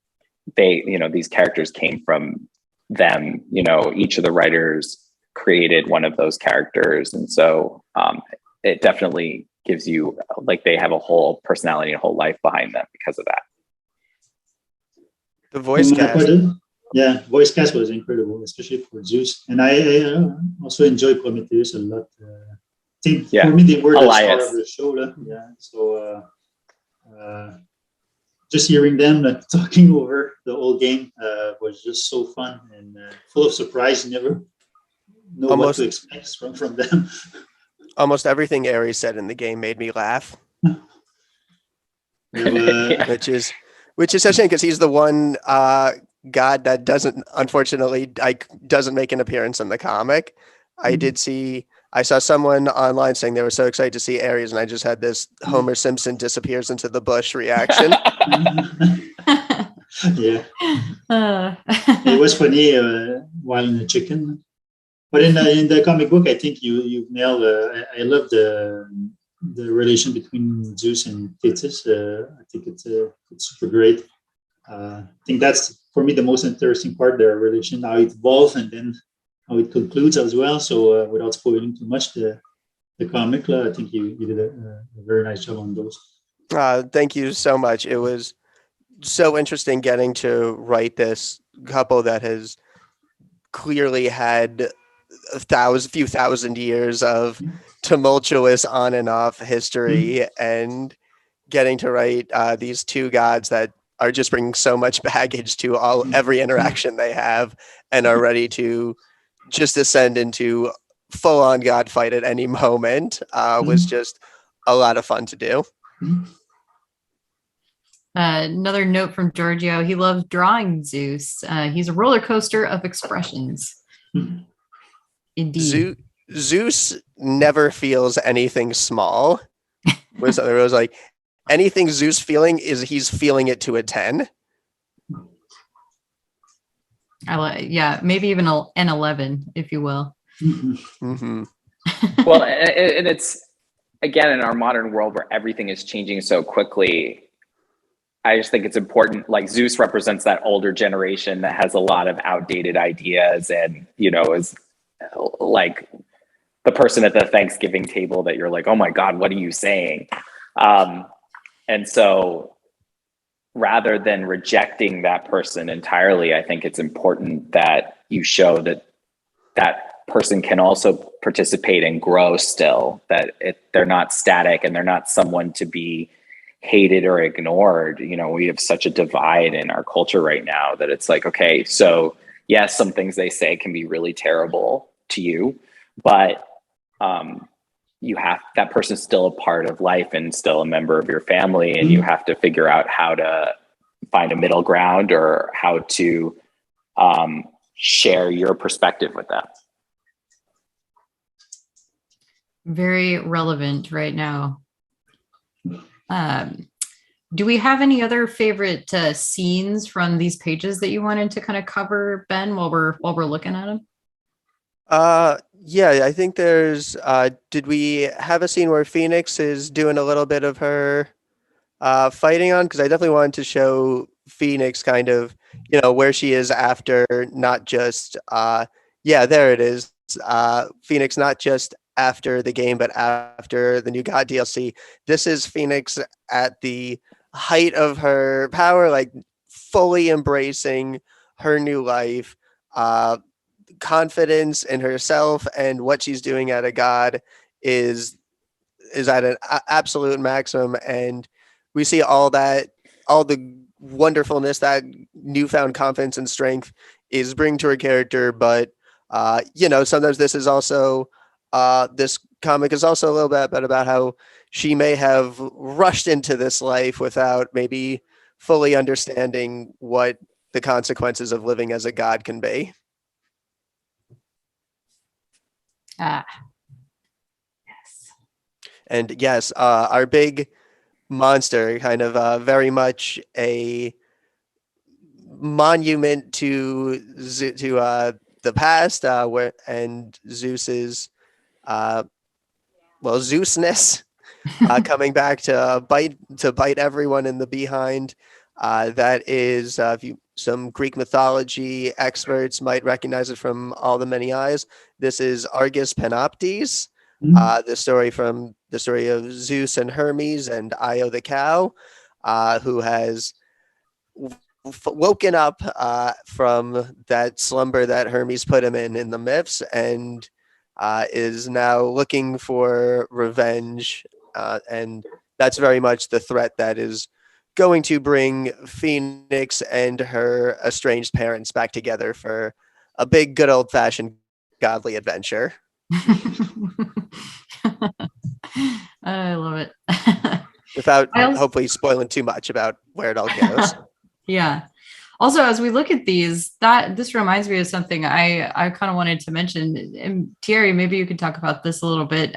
these characters came from them. Each of the writers created one of those characters, and so it definitely gives you they have a whole personality and a whole life behind them because of that. The voice cast. Voice cast was incredible, especially for Zeus, and I also enjoy Prometheus a lot. For me, they were the star of the show. So just hearing them talking over the whole game was just so fun and full of surprise. You never know what to expect from them. Almost everything Ares said in the game made me laugh. Which is such a shame, because he's the one god that doesn't make an appearance in the comic. I saw someone online saying they were so excited to see Ares, and I just had this Homer Simpson disappears into the bush reaction. It was funny while in the chicken. But in the comic book, I think you've nailed. I love the relation between Zeus and Thetis. I think it's super great. I think that's for me the most interesting part. Their relation, how it evolves, and then how it concludes as well. So without spoiling too much the comic, I think you did a very nice job on those. Thank you so much. It was so interesting getting to write this couple that has clearly had a few thousand years of tumultuous on and off history, and getting to write these two gods that are just bringing so much baggage to every interaction they have, and are ready to just descend into full-on god fight at any moment. Was just a lot of fun to do. Another note from Georgeo: he loves drawing Zeus. He's a roller coaster of expressions. Indeed. Zeus never feels anything small. It was like anything Zeus feeling he's feeling it to a 10. Maybe even an 11, if you will. Mm-hmm. Well, and it's, again, in our modern world where everything is changing so quickly, I just think it's important. Like, Zeus represents that older generation that has a lot of outdated ideas, and is like the person at the Thanksgiving table that you're like, oh my God, what are you saying? And so rather than rejecting that person entirely, I think it's important that you show that that person can also participate and grow still, that they're not static and they're not someone to be hated or ignored. We have such a divide in our culture right now that it's like, okay, so yes, some things they say can be really terrible to you, but that person's still a part of life and still a member of your family, and you have to figure out how to find a middle ground, or how to share your perspective with them. Very relevant right now. Do we have any other favorite scenes from these pages that you wanted to kind of cover, Ben, while we're looking at them? I think there's did we have a scene where Phoenix is doing a little bit of her fighting on? Because I definitely wanted to show Phoenix kind of, where she is after, not just there it is. Phoenix, not just after the game, but after the new God DLC. This is Phoenix at the height of her power, like fully embracing her new life, confidence in herself and what she's doing at a god is at an absolute maximum. And we see all the wonderfulness that newfound confidence and strength is bringing to her character. But sometimes this is also this comic is also a little bit about how she may have rushed into this life without maybe fully understanding what the consequences of living as a god can be. Yes. And yes, our big monster, kind of very much a monument to the past, and Zeus's Zeusness, coming back to bite everyone in the behind. That is, some Greek mythology experts might recognize it from All the Many Eyes. This is Argus Panoptes, the story of Zeus and Hermes and Io the cow, who has woken up from that slumber that Hermes put him in the myths, and is now looking for revenge. And that's very much the threat that is going to bring Phoenix and her estranged parents back together for a big, good old fashioned godly adventure. I love it. Without hopefully spoiling too much about where it all goes. Yeah. Also, as we look at these, this reminds me of something I kind of wanted to mention. And Thierry, maybe you could talk about this a little bit.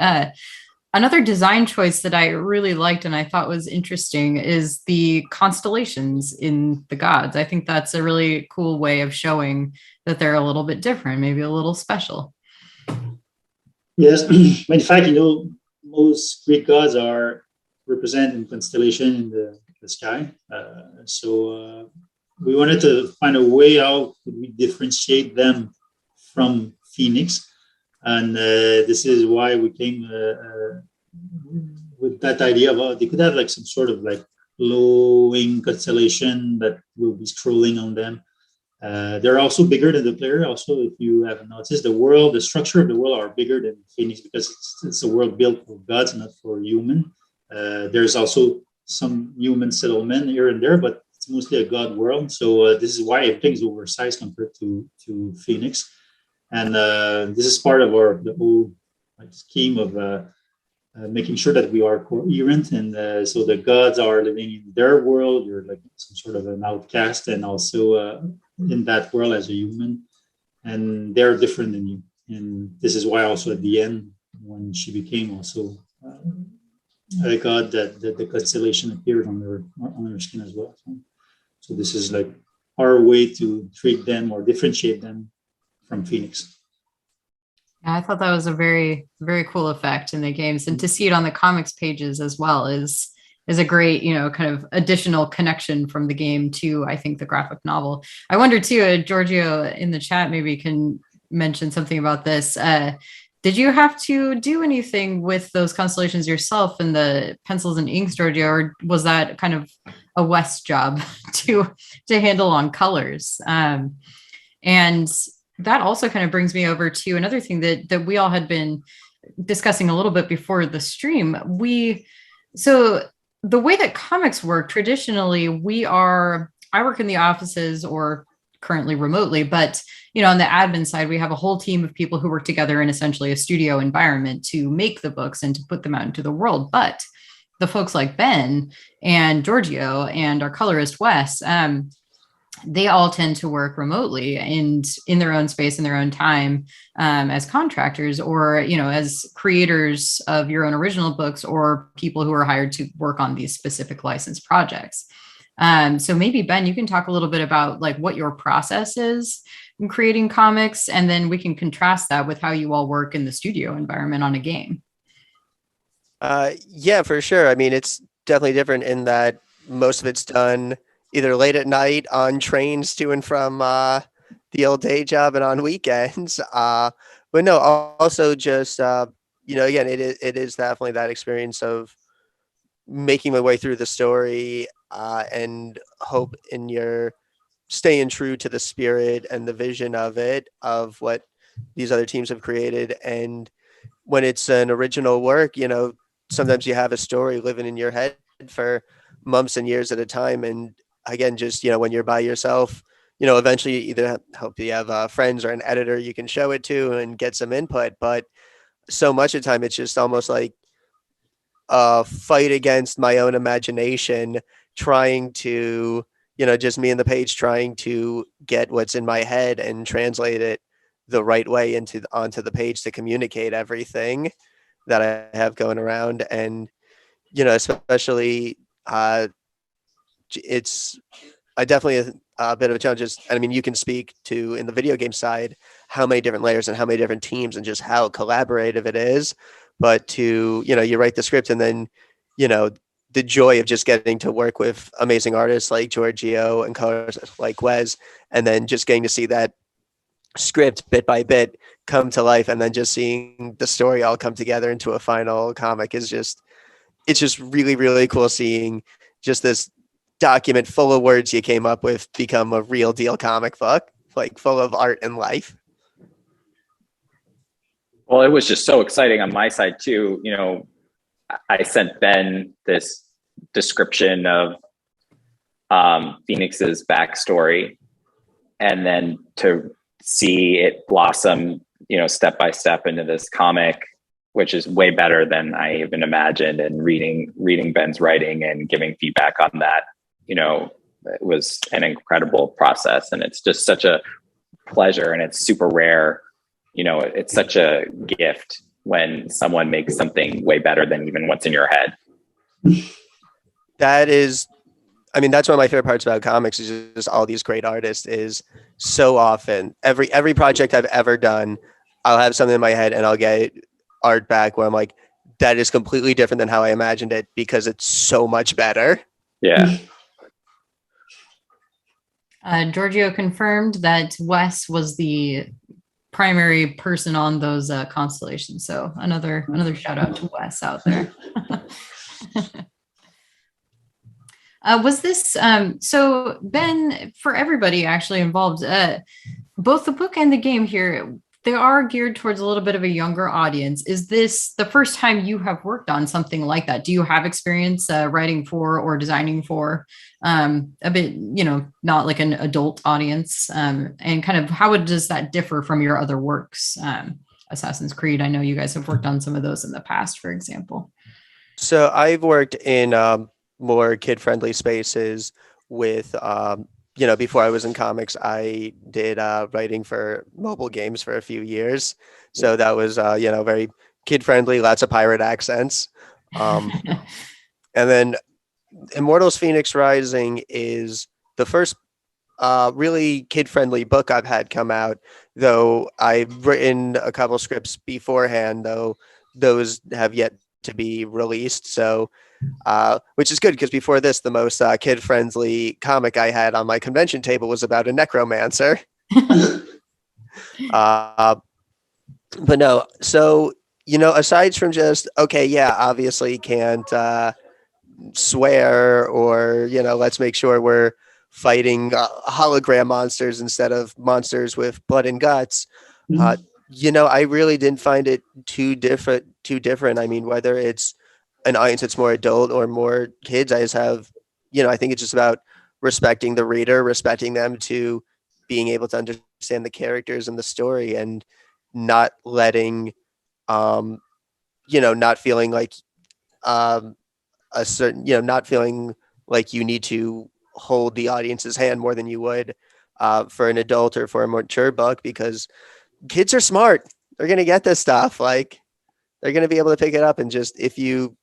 Another design choice that I really liked and I thought was interesting is the constellations in the gods. I think that's a really cool way of showing that they're a little bit different, maybe a little special. Yes, in fact, most Greek gods are represented in constellation in the sky. So we wanted to find a way how could we differentiate them from Phoenix. And this is why we came with that idea of they could have like some sort of like glowing constellation that will be strolling on them. They're also bigger than the player. Also, if you have noticed, the structure of the world are bigger than Phoenix because it's a world built for gods, not for human. There's also some human settlement here and there, but it's mostly a god world. So this is why everything's oversized compared to Phoenix. And this is part of the whole scheme of making sure that we are coherent. And so the gods are living in their world. You're like some sort of an outcast, and also in that world as a human. And they're different than you. And this is why also at the end, when she became also a god, that the constellation appeared on her skin as well. So this is like our way to treat them or differentiate them from Phoenix. Yeah, I thought that was a very, very cool effect in the games, and to see it on the comics pages as well is a great, kind of additional connection from the game to, I think, the graphic novel. I wonder too, Georgeo in the chat maybe can mention something about this. Did you have to do anything with those constellations yourself in the pencils and inks, Georgeo, or was that kind of a Wes job to handle on colors? And that also kind of brings me over to another thing that we all had been discussing a little bit before the stream. So the way that comics work traditionally, I work in the offices or currently remotely, but on the admin side, we have a whole team of people who work together in essentially a studio environment to make the books and to put them out into the world. But the folks like Ben and Georgeo and our colorist Wes, they all tend to work remotely and in their own space, in their own time, as contractors or, as creators of your own original books or people who are hired to work on these specific licensed projects. So maybe, Ben, you can talk a little bit about like what your process is in creating comics, and then we can contrast that with how you all work in the studio environment on a game. Yeah, for sure. I mean, it's definitely different in that most of it's done either late at night on trains to and from the old day job and on weekends. But no, also just, again, it is definitely that experience of making my way through the story and hope in your staying true to the spirit and the vision of it, of what these other teams have created. And when it's an original work, sometimes you have a story living in your head for months and years at a time. And again, just, when you're by yourself, eventually you either hope you have friends or an editor you can show it to and get some input. But so much of the time, it's just almost like a fight against my own imagination, trying to, just me and the page trying to get what's in my head and translate it the right way onto the page to communicate everything that I have going around. And, especially it's definitely a bit of a challenge. I mean, you can speak to, in the video game side, how many different layers and how many different teams and just how collaborative it is. but to, you write the script and then, the joy of just getting to work with amazing artists like Giorgio and colors like Wes, and then just getting to see that script bit by bit come to life, and then just seeing the story all come together into a final comic is just, it's just really, really cool seeing just this document full of words you came up with become a real deal comic book, like full of art and life. Well, it was just so exciting on my side too. I sent Ben this description of Phoenix's backstory, and then to see it blossom, step by step into this comic, which is way better than I even imagined. And reading Ben's writing and giving feedback on that, it was an incredible process, and it's just such a pleasure, and it's super rare. It's such a gift when someone makes something way better than even what's in your head. That's one of my favorite parts about comics is just all these great artists. Is so often every project I've ever done, I'll have something in my head and I'll get art back where I'm like, that is completely different than how I imagined it because it's so much better. Yeah. Giorgio confirmed that Wes was the primary person on those constellations. So another shout out to Wes out there. Was this so Ben, for everybody actually involved, both the book and the game here, they are geared towards a little bit of a younger audience. Is this the first time you have worked on something like that? Do you have experience writing for or designing for a bit, not like an adult audience? And kind of how does that differ from your other works? Assassin's Creed, I know you guys have worked on some of those in the past, for example. So I've worked in more kid-friendly spaces with before I was in comics, I did writing for mobile games for a few years. So that was, very kid-friendly, lots of pirate accents. And then Immortals Fenyx Rising is the first really kid-friendly book I've had come out, though I've written a couple scripts beforehand, though those have yet to be released. So which is good because before this, the most kid-friendly comic I had on my convention table was about a necromancer. But no, so, aside from just, okay, yeah, obviously can't swear or, let's make sure we're fighting hologram monsters instead of monsters with blood and guts. I really didn't find it too different. I mean, whether it's an audience that's more adult or more kids, I just have, I think it's just about respecting the reader, respecting them to being able to understand the characters and the story, and not letting, not feeling like not feeling like you need to hold the audience's hand more than you would for an adult or for a mature book, because kids are smart. They're going to get this stuff. Like, they're going to be able to pick it up, and just, if you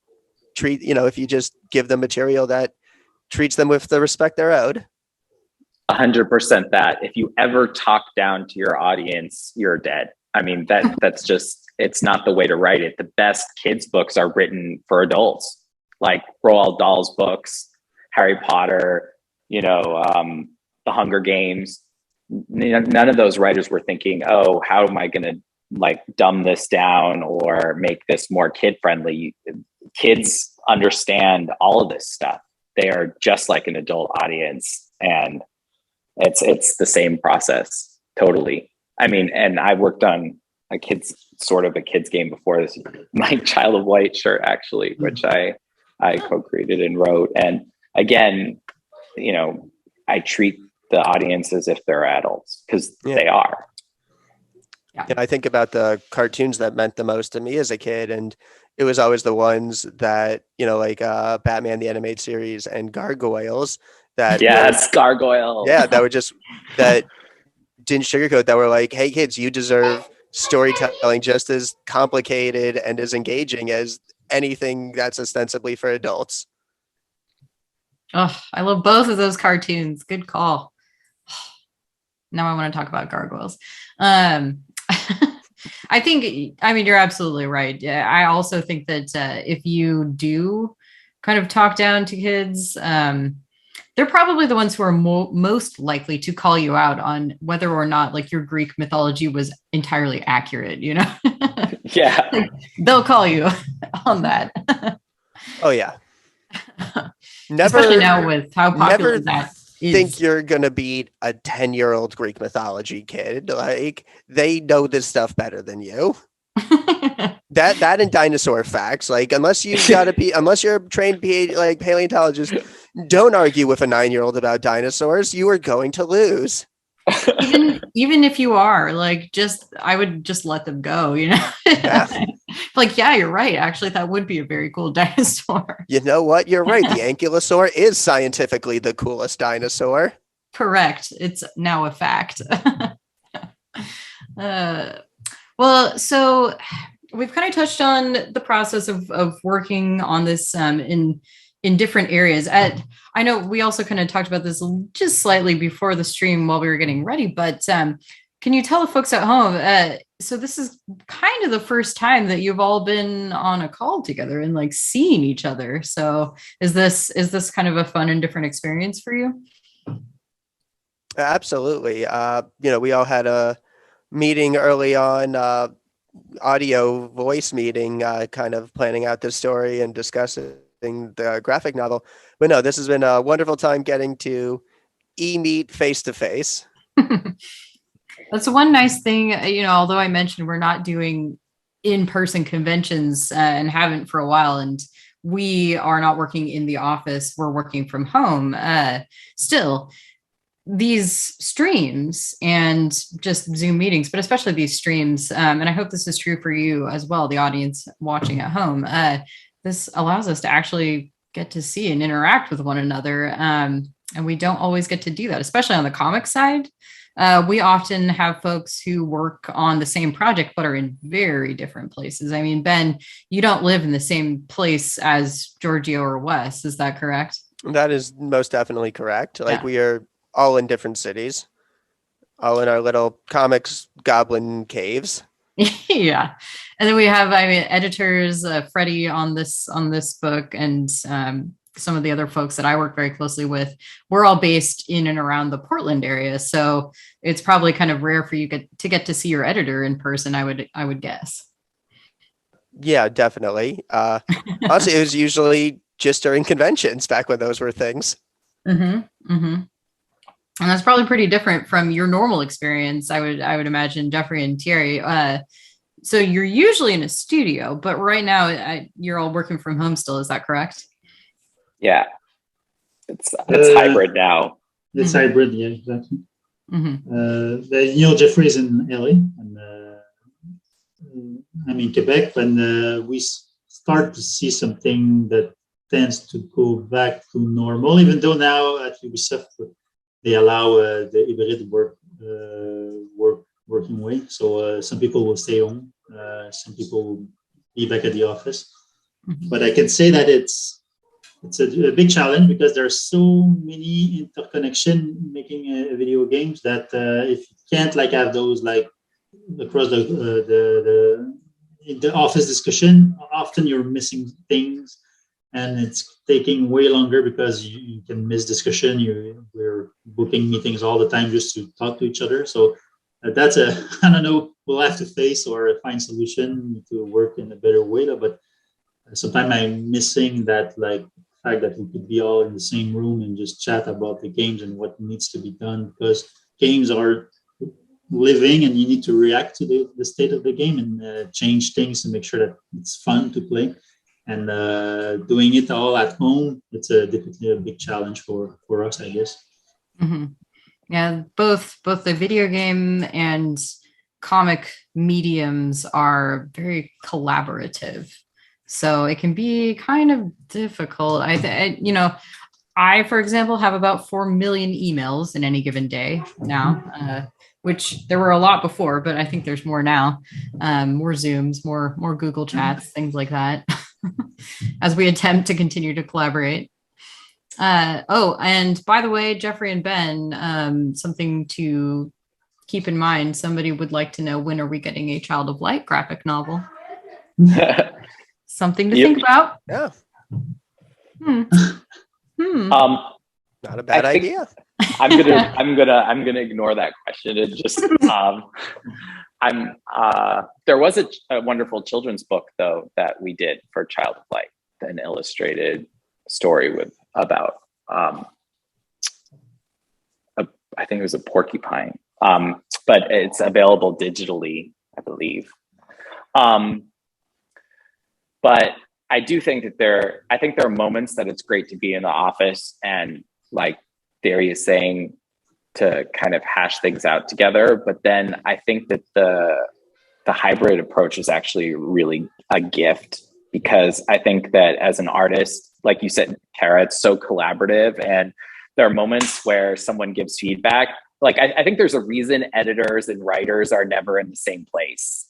just give them material that treats them with the respect they're owed. 100% that. If you ever talk down to your audience, you're dead. I mean, that's just, it's not the way to write it. The best kids books are written for adults, like Roald Dahl's books, Harry Potter, The Hunger Games. None of those writers were thinking, oh, how am I going to dumb this down or make this more kid friendly? Kids understand all of this stuff. They are just like an adult audience, and it's the same process. Totally. I mean, and I worked on a kid's game before this, my Child of Light shirt, actually, which I co-created and wrote. And again, I treat the audience as if they're adults, because they are. Yeah, I think about the cartoons that meant the most to me as a kid, and it was always the ones that, like Batman the Animated Series and Gargoyles. Gargoyle. Yeah, that didn't sugarcoat, that were like, hey kids, you deserve storytelling just as complicated and as engaging as anything that's ostensibly for adults. Oh, I love both of those cartoons. Good call. Now I want to talk about gargoyles. I think, I mean, you're absolutely right. Yeah, I also think that if you do kind of talk down to kids, they're probably the ones who are most likely to call you out on whether or not like your Greek mythology was entirely accurate, you know? Yeah. Like, they'll call you on that. Oh yeah. Especially now with how popular that is. Think you're gonna beat a 10-year-old Greek mythology kid. Like, they know this stuff better than you. that and dinosaur facts. Like, unless you're a trained paleontologist, don't argue with a 9-year-old about dinosaurs. You are going to lose. Even if you are like, I would just let them go, you know? Yeah. Like, yeah, you're right. Actually, that would be a very cool dinosaur. You know what? You're right. The ankylosaur is scientifically the coolest dinosaur. Correct. It's now a fact. Well, so we've kind of touched on the process of working on this in different areas. I know we also kind of talked about this just slightly before the stream while we were getting ready, but can you tell the folks at home, so this is kind of the first time that you've all been on a call together and like seeing each other. So is this kind of a fun and different experience for you? Absolutely. We all had a meeting early on, audio voice meeting, kind of planning out the story and discussing the graphic novel. But no, this has been a wonderful time getting to meet face to face. That's one nice thing, although I mentioned we're not doing in-person conventions and haven't for a while, and we are not working in the office, we're working from home. Still, these streams and just Zoom meetings, but especially these streams, and I hope this is true for you as well, the audience watching at home, this allows us to actually get to see and interact with one another. And we don't always get to do that, especially on the comic side. We often have folks who work on the same project, but are in very different places. I mean, Ben, you don't live in the same place as Georgeo or Wes. Is that correct? That is most definitely correct. Like, we are all in different cities, all in our little comics goblin caves. Yeah. And then we have, editors, Freddie on this book, and some of the other folks that I work very closely with. We're all based in and around the Portland area. So it's probably kind of rare for you to get to see your editor in person, I would guess. Yeah, definitely. Honestly, it was usually just during conventions back when those were things. Mm-hmm. Mm-hmm. And that's probably pretty different from your normal experience, I would imagine, Jeffrey and Thierry. So you're usually in a studio, but right now you're all working from home still. Is that correct? Yeah, it's hybrid now. It's hybrid, yeah, exactly. Mm-hmm. Jeffrey's in LA, and I'm in Quebec, and we start to see something that tends to go back to normal, even though now at Ubisoft they allow the hybrid working way. So some people will stay home, some people will be back at the office. Mm-hmm. But I can say that it's a big challenge because there are so many interconnection making video games that if you can't have those across the office discussion, often you're missing things. And it's taking way longer because you can miss discussion. We're booking meetings all the time just to talk to each other. So that's I don't know, we'll have to face or find solution to work in a better way. But sometimes I'm missing that fact that we could be all in the same room and just chat about the games and what needs to be done, because games are living and you need to react to the state of the game and change things to make sure that it's fun to play. And doing it all at home, it's definitely a big challenge for us, I guess. Mm-hmm. Yeah, both the video game and comic mediums are very collaborative, so it can be kind of difficult. I, for example, have about 4 million emails in any given day now, which there were a lot before, but I think there's more now. More Zooms, more Google Chats, things like that. As we attempt to continue to collaborate. And by the way, Jeffrey and Ben, something to keep in mind, somebody would like to know, when are we getting a Child of Light graphic novel? Something to think about. Yeah. Not a bad idea. I'm gonna ignore that question and just there was a wonderful children's book though that we did for Child of Light, an illustrated story about I think it was a porcupine, but it's available digitally, I believe. But I do think that there are moments that it's great to be in the office and, like Thierry is saying, to kind of hash things out together. But then I think that the hybrid approach is actually really a gift, because I think that as an artist, like you said, Kara, it's so collaborative, and there are moments where someone gives feedback. Like I think there's a reason editors and writers are never in the same place.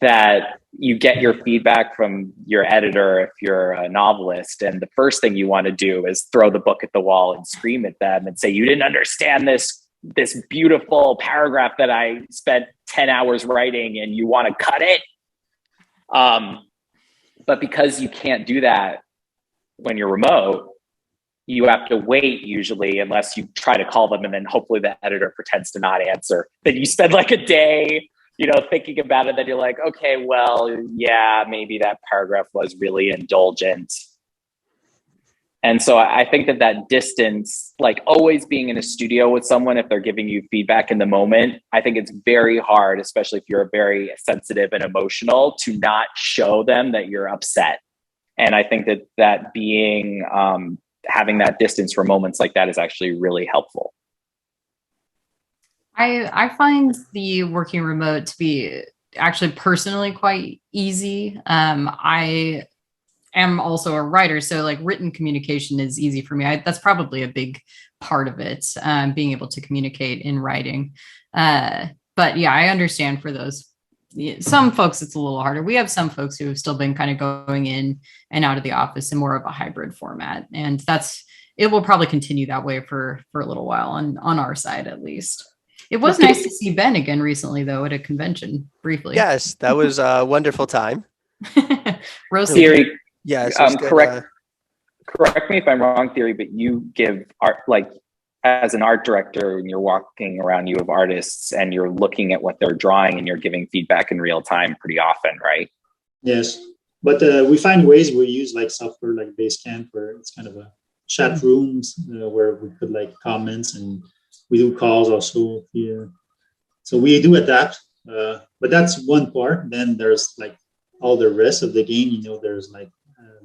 That you get your feedback from your editor if you're a novelist, and the first thing you want to do is throw the book at the wall and scream at them and say, you didn't understand this beautiful paragraph that I spent 10 hours writing, and you want to cut it. But because you can't do that when you're remote, you have to wait usually, unless you try to call them and then hopefully the editor pretends to not answer. Then you spend like a day, thinking about it. Then you're like, okay, well, yeah, maybe that paragraph was really indulgent. And so I think that distance, like always being in a studio with someone, if they're giving you feedback in the moment, I think it's very hard, especially if you're very sensitive and emotional, to not show them that you're upset. And I think that being, having that distance for moments like that is actually really helpful. I find the working remote to be actually personally quite easy. I am also a writer, so like written communication is easy for me. That's probably a big part of it, being able to communicate in writing. But yeah, I understand for those. Some folks, it's a little harder. We have some folks who have still been kind of going in and out of the office in more of a hybrid format. And it will probably continue that way for a little while on our side, at least. It was nice to see Ben again recently, though, at a convention briefly. Yes, that was a wonderful time. Thierry, yes, correct me if I'm wrong, Thierry, but you give art, like as an art director, when you're walking around, you have artists and you're looking at what they're drawing and you're giving feedback in real time pretty often, right? Yes, but we find ways. We use like software like Basecamp, where it's kind of a chat rooms where we put like comments, and we do calls also. Yeah. So we do adapt, but that's one part. Then there's like all the rest of the game. There's like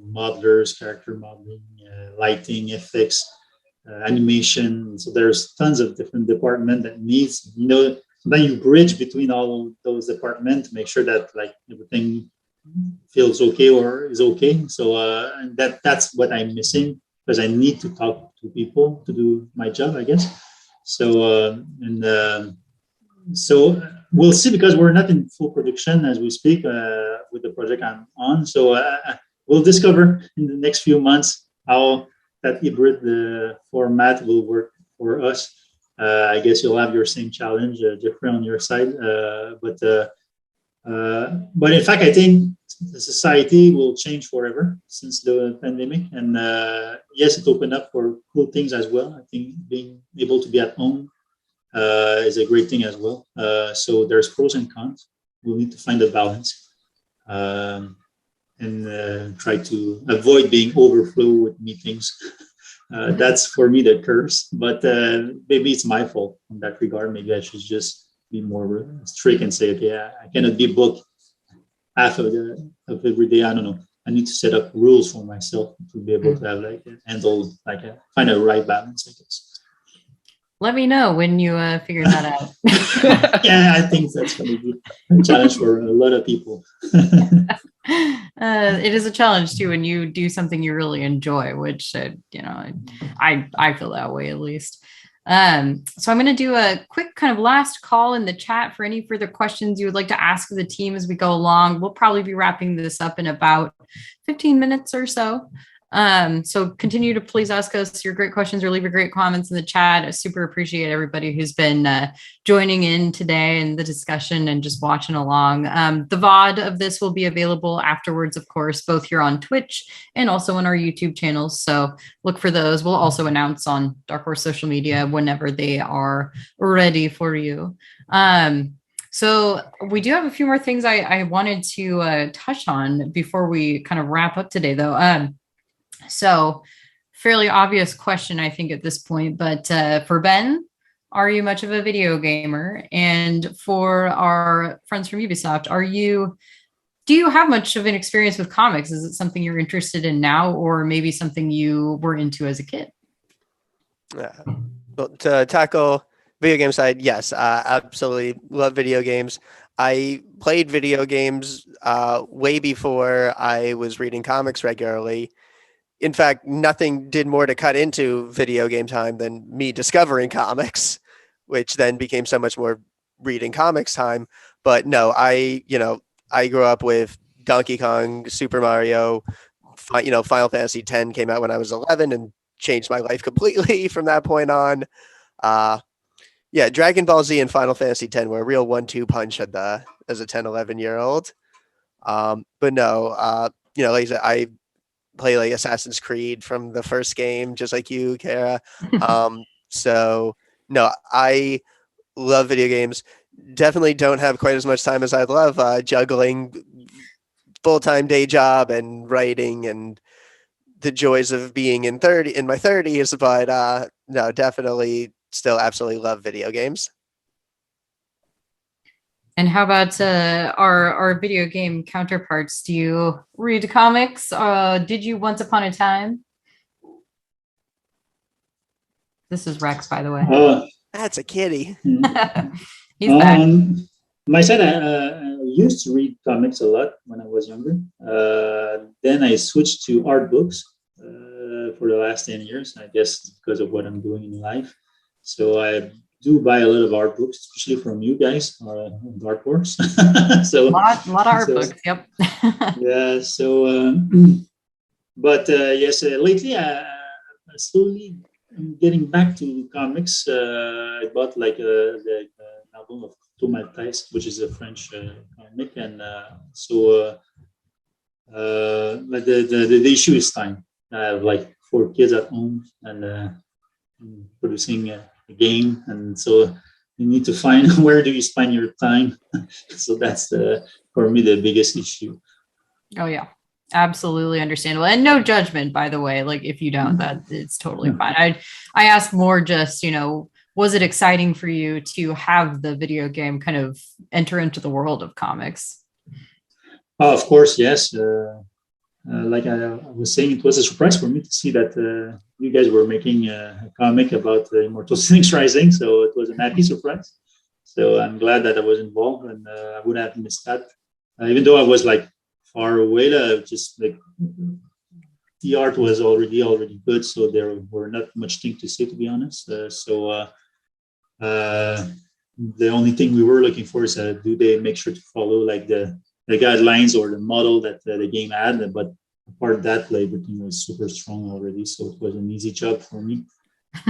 modelers, character modeling, lighting, effects, animation. So there's tons of different departments that needs. Then you bridge between all those departments to make sure that like everything feels okay or is okay. So and that's what I'm missing, because I need to talk to people to do my job, I guess. So so we'll see, because we're not in full production as we speak with the project I'm on. So we'll discover in the next few months how that hybrid format will work for us. I guess you'll have your same challenge, Jeffrey, on your side. But in fact, I think the society will change forever since the pandemic. And yes, it opened up for cool things as well. I think being able to be at home is a great thing as well. So there's pros and cons. We'll need to find a balance and try to avoid being overflow with meetings. That's for me the curse, but maybe it's my fault in that regard. Maybe I should just be more strict and say, okay, I cannot be booked half of every day. I don't know. I need to set up rules for myself to be able to have find a right balance, I guess. Let me know when you figure that out. Yeah, I think that's going to be a challenge for a lot of people. It is a challenge too when you do something you really enjoy, which I feel that way at least. So I'm going to do a quick kind of last call in the chat for any further questions you would like to ask the team as we go along. We'll probably be wrapping this up in about 15 minutes or so. So continue to please ask us your great questions or leave your great comments in the chat. I super appreciate everybody who's been joining in today in the discussion and just watching along. The VOD of this will be available afterwards, of course, both here on Twitch and also on our YouTube channels. So look for those. We'll also announce on Dark Horse social media whenever they are ready for you. So we do have a few more things I wanted to touch on before we kind of wrap up today, though. So fairly obvious question, I think, at this point, but for Ben, are you much of a video gamer? And for our friends from Ubisoft, do you have much of an experience with comics? Is it something you're interested in now, or maybe something you were into as a kid? Well, to tackle video game side, yes, absolutely love video games. I played video games way before I was reading comics regularly. In fact, nothing did more to cut into video game time than me discovering comics, which then became so much more reading comics time. But no, I grew up with Donkey Kong, Super Mario, Final Fantasy X came out when I was 11 and changed my life completely from that point on. Dragon Ball Z and Final Fantasy X were a real 1-2 punch as a 10, 11-year-old. But no, like I said, I play like Assassin's Creed from the first game, just like you, Kara. So no, I love video games. Definitely don't have quite as much time as I'd love, juggling full-time day job and writing and the joys of being in my 30s. But no, definitely still absolutely love video games. And how about our video game counterparts? Do you read comics? Did you once upon a time? This is Rex, by the way. That's a kitty. He's back. My side, I used to read comics a lot when I was younger. Then I switched to art books for the last 10 years, I guess because of what I'm doing in life. So I do buy a lot of art books, especially from you guys, Dark Horse. So a lot of art books. Yep. Yeah. So, but yes, lately I slowly am getting back to comics. I bought like the album of Tomates, which is a French comic, and but the issue is time. I have like 4 kids at home and producing a game, and so you need to find where do you spend your time. So that's for me the biggest issue. Oh yeah, absolutely understandable, and no judgment, by the way. Like if you don't, that it's totally fine. I ask more just, was it exciting for you to have the video game kind of enter into the world of comics? Oh, of course, yes. Like I was saying, it was a surprise for me to see that you guys were making a comic about Immortals Fenyx Rising. So it was a happy surprise. So I'm glad that I was involved, and I wouldn't have missed that. Even though I was like far away, just like the art was already good, so there were not much thing to say, to be honest. So the only thing we were looking for is do they make sure to follow like the guidelines or the model that the game had, but apart of that, like, everything was super strong already, so it was an easy job for me.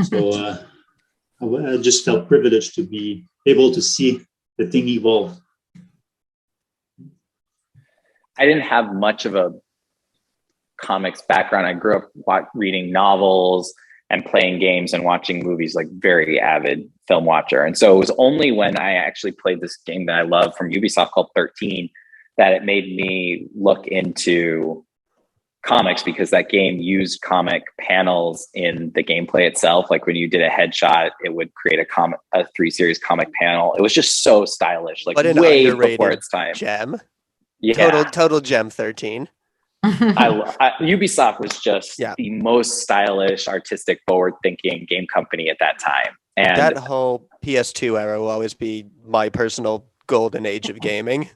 So I just felt privileged to be able to see the thing evolve. I didn't have much of a comics background. I grew up reading novels and playing games and watching movies, like very avid film watcher. And so it was only when I actually played this game that I love from Ubisoft called 13 that it made me look into comics, because that game used comic panels in the gameplay itself. Like when you did a headshot, it would create a 3-series comic panel. It was just so stylish, like way before its time. Gem. Yeah. Total gem 13. Ubisoft was just the most stylish, artistic, forward-thinking game company at that time. And that whole PS2 era will always be my personal golden age of gaming.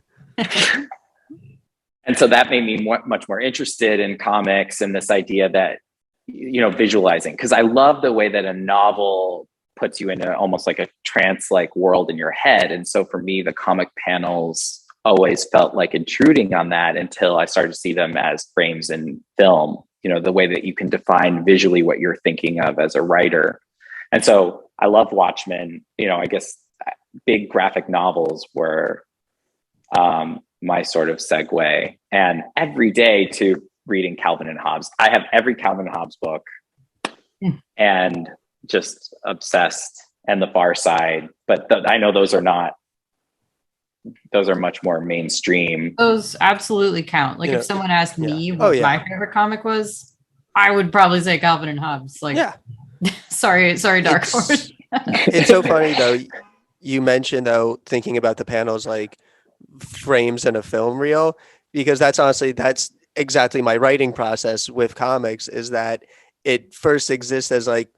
And so that made me much more interested in comics and this idea that, visualizing, because I love the way that a novel puts you in almost like a trance-like world in your head. And so for me, the comic panels always felt like intruding on that until I started to see them as frames in film, the way that you can define visually what you're thinking of as a writer. And so I love Watchmen. I guess big graphic novels were my sort of segue, and every day to reading Calvin and Hobbes. I have every Calvin and Hobbes book and just obsessed, and The Far Side. But I know those are much more mainstream. Those absolutely count. Like if someone asked me what my favorite comic was, I would probably say Calvin and Hobbes. Like, sorry, Dark Horse. It's so funny though. You mentioned though, thinking about the panels like frames in a film reel, because that's exactly my writing process with comics, is that it first exists as like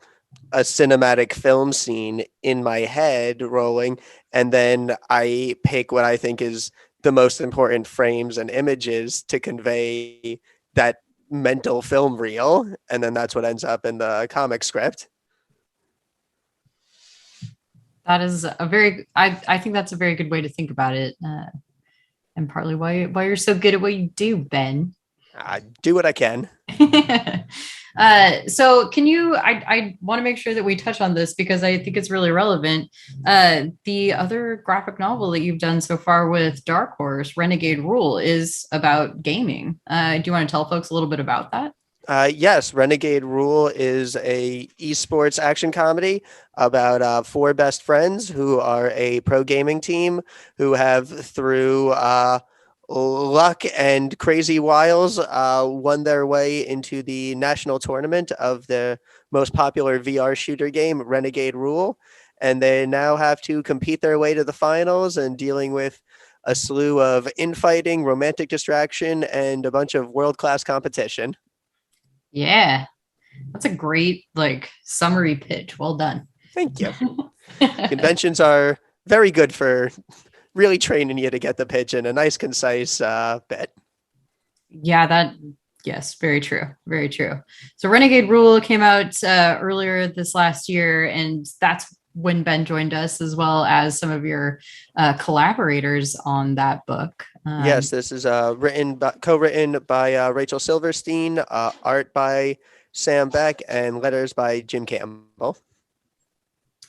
a cinematic film scene in my head rolling, and then I pick what I think is the most important frames and images to convey that mental film reel, and then that's what ends up in the comic script. That is I think that's a very good way to think about it, and partly why you're so good at what you do, Ben. I do what I can. So can you, I want to make sure that we touch on this because I think it's really relevant. The other graphic novel that you've done so far with Dark Horse, Renegade Rule, is about gaming. Do you want to tell folks a little bit about that? Yes, Renegade Rule is a esports action comedy about 4 best friends who are a pro gaming team who have, through luck and crazy wiles, won their way into the national tournament of the most popular VR shooter game, Renegade Rule. And they now have to compete their way to the finals and dealing with a slew of infighting, romantic distraction, and a bunch of world-class competition. Yeah, that's a great summary pitch. Well done. Thank you. Conventions are very good for really training you to get the pitch in a nice, concise bit. Yeah, yes, very true. Very true. So Renegade Rule came out earlier this last year, and that's when Ben joined us, as well as some of your collaborators on that book. Yes, this is co-written by Rachel Silverstein, art by Sam Beck, and letters by Jim Campbell.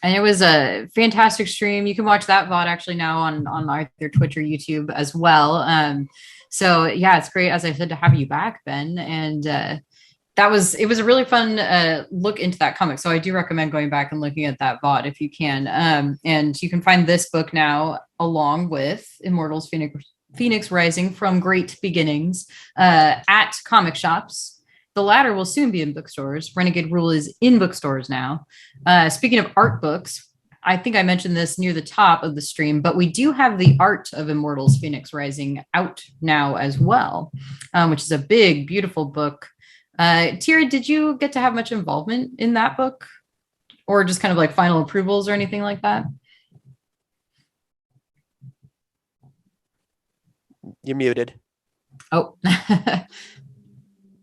And it was a fantastic stream. You can watch that VOD actually now on either Twitch or YouTube as well. So yeah, it's great, as I said, to have you back, Ben. And it was a really fun look into that comic. So I do recommend going back and looking at that VOD if you can. And you can find this book now along with Immortals Fenyx Rising from Great Beginnings at comic shops. The latter will soon be in bookstores. Renegade Rule is in bookstores now. Speaking of art books, I think I mentioned this near the top of the stream, but we do have the art of Immortals Fenyx Rising out now as well, which is a big, beautiful book. Thierry, did you get to have much involvement in that book, or just kind of like final approvals or anything like that? You're muted. Oh.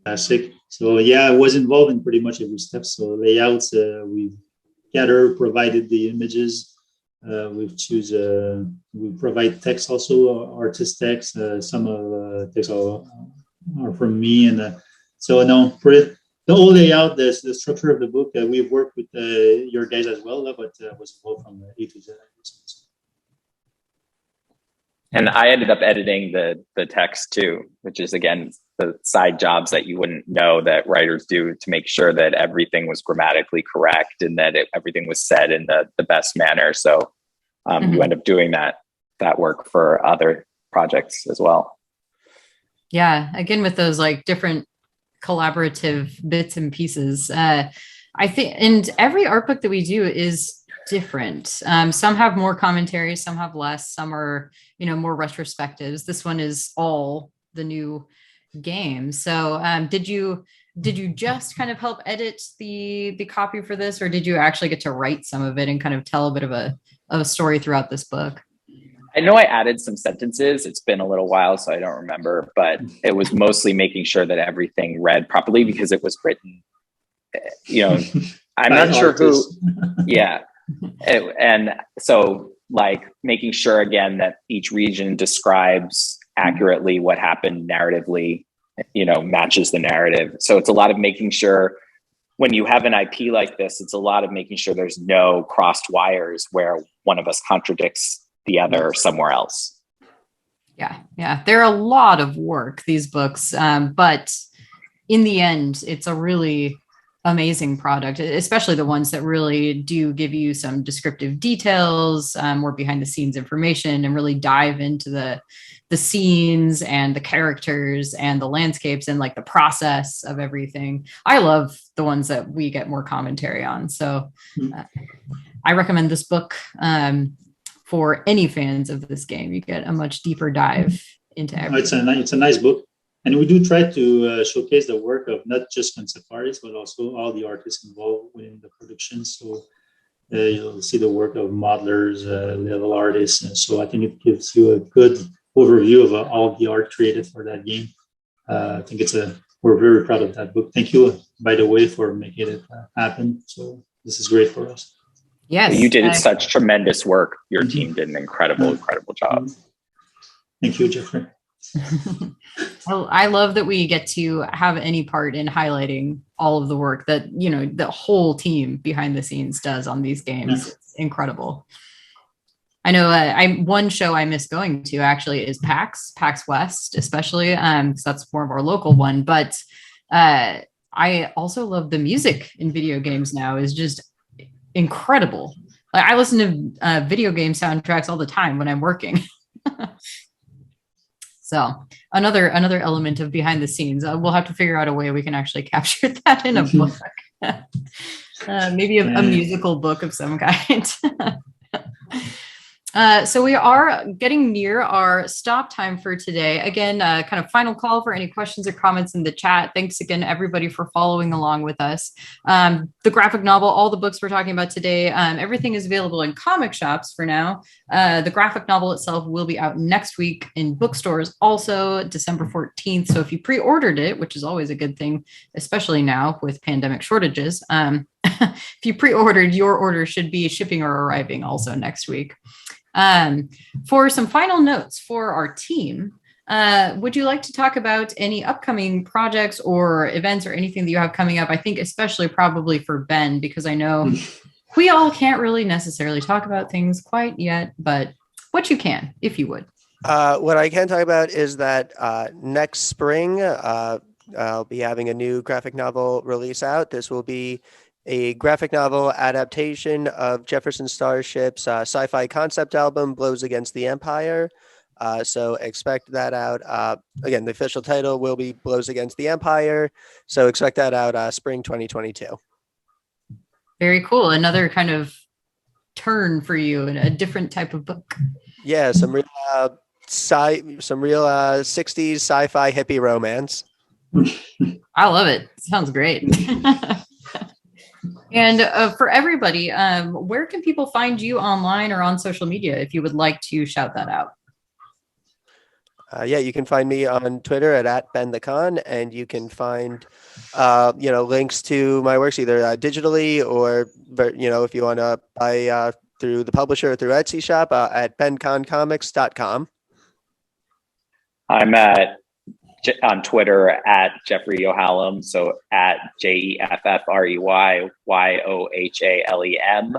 Classic. So yeah, I was involved in pretty much every step. So layouts, we provided the images. We provide text also, artist text. Some of text are from me, and for the whole layout, the structure of the book, we've worked with your guys as well, but was involved from A to Z. And I ended up editing the text too, which is, again, the side jobs that you wouldn't know that writers do to make sure that everything was grammatically correct and that everything was said in the best manner. So you end up doing that work for other projects as well. Yeah, again, with those different collaborative bits and pieces. I think, and every art book that we do is different. Some have more commentaries, some have less, some are, more retrospectives. This one is all the new game. So did you just kind of help edit the copy for this, or did you actually get to write some of it and kind of tell a bit of a story throughout this book? I know I added some sentences. It's been a little while, so I don't remember, but it was mostly making sure that everything read properly because it was written, I'm not sure who, yeah. And so making sure again that each region describes accurately what happened narratively matches the narrative. So it's a lot of making sure when you have an IP like this, it's a lot of making sure there's no crossed wires where one of us contradicts the other somewhere else. Yeah. They're a lot of work, these books. But in the end, it's a really amazing product, especially the ones that really do give you some descriptive details, more behind the scenes information, and really dive into the scenes and the characters and the landscapes and like the process of everything. I love the ones that we get more commentary on. So I recommend this book for any fans of this game. You get a much deeper dive into everything. It's a nice book. And we do try to showcase the work of not just concept artists, but also all the artists involved within the production. So you'll see the work of modelers, level artists. And so I think it gives you a good overview of all the art created for that game. I think we're very proud of that book. Thank you, by the way, for making it happen. So this is great for us. Yes. You did such tremendous work. Your team did an incredible job. Thank you, Jeffrey. Well, I love that we get to have any part in highlighting all of the work that, the whole team behind the scenes does on these games. It's incredible. I know one show I miss going to actually is PAX West, especially because that's more of our local one. But I also love the music in video games now is just incredible. Like, I listen to video game soundtracks all the time when I'm working. So another element of behind the scenes. We'll have to figure out a way we can actually capture that in a book. Maybe a musical book of some kind. So we are getting near our stop time for today. Again, kind of final call for any questions or comments in the chat. Thanks again, everybody, for following along with us. The graphic novel, all the books we're talking about today, everything is available in comic shops for now. The graphic novel itself will be out next week in bookstores, also December 14th. So if you pre-ordered it, which is always a good thing, especially now with pandemic shortages, if you pre-ordered, your order should be shipping or arriving also next week. For some final notes for our team, would you like to talk about any upcoming projects or events or anything that you have coming up? I think especially probably for Ben, because I know we all can't really necessarily talk about things quite yet, but what you can, if you would. What I can talk about is that next spring, I'll be having a new graphic novel release out. This will be a graphic novel adaptation of Jefferson Starship's sci-fi concept album, Blows Against the Empire. So expect that out. Again, the official title will be Blows Against the Empire. So expect that out spring 2022. Very cool. Another kind of turn for you and a different type of book. Yeah, some real 60s sci-fi hippie romance. I love it. Sounds great. And for everybody, where can people find you online or on social media if you would like to shout that out? Yeah, you can find me on Twitter at Ben Kahn, and you can find links to my works either digitally or if you want to buy through the publisher or through Etsy shop at benkahncomics.com. I'm on Twitter at Jeffrey Yohalem, so at JEFFREYYOHALEM,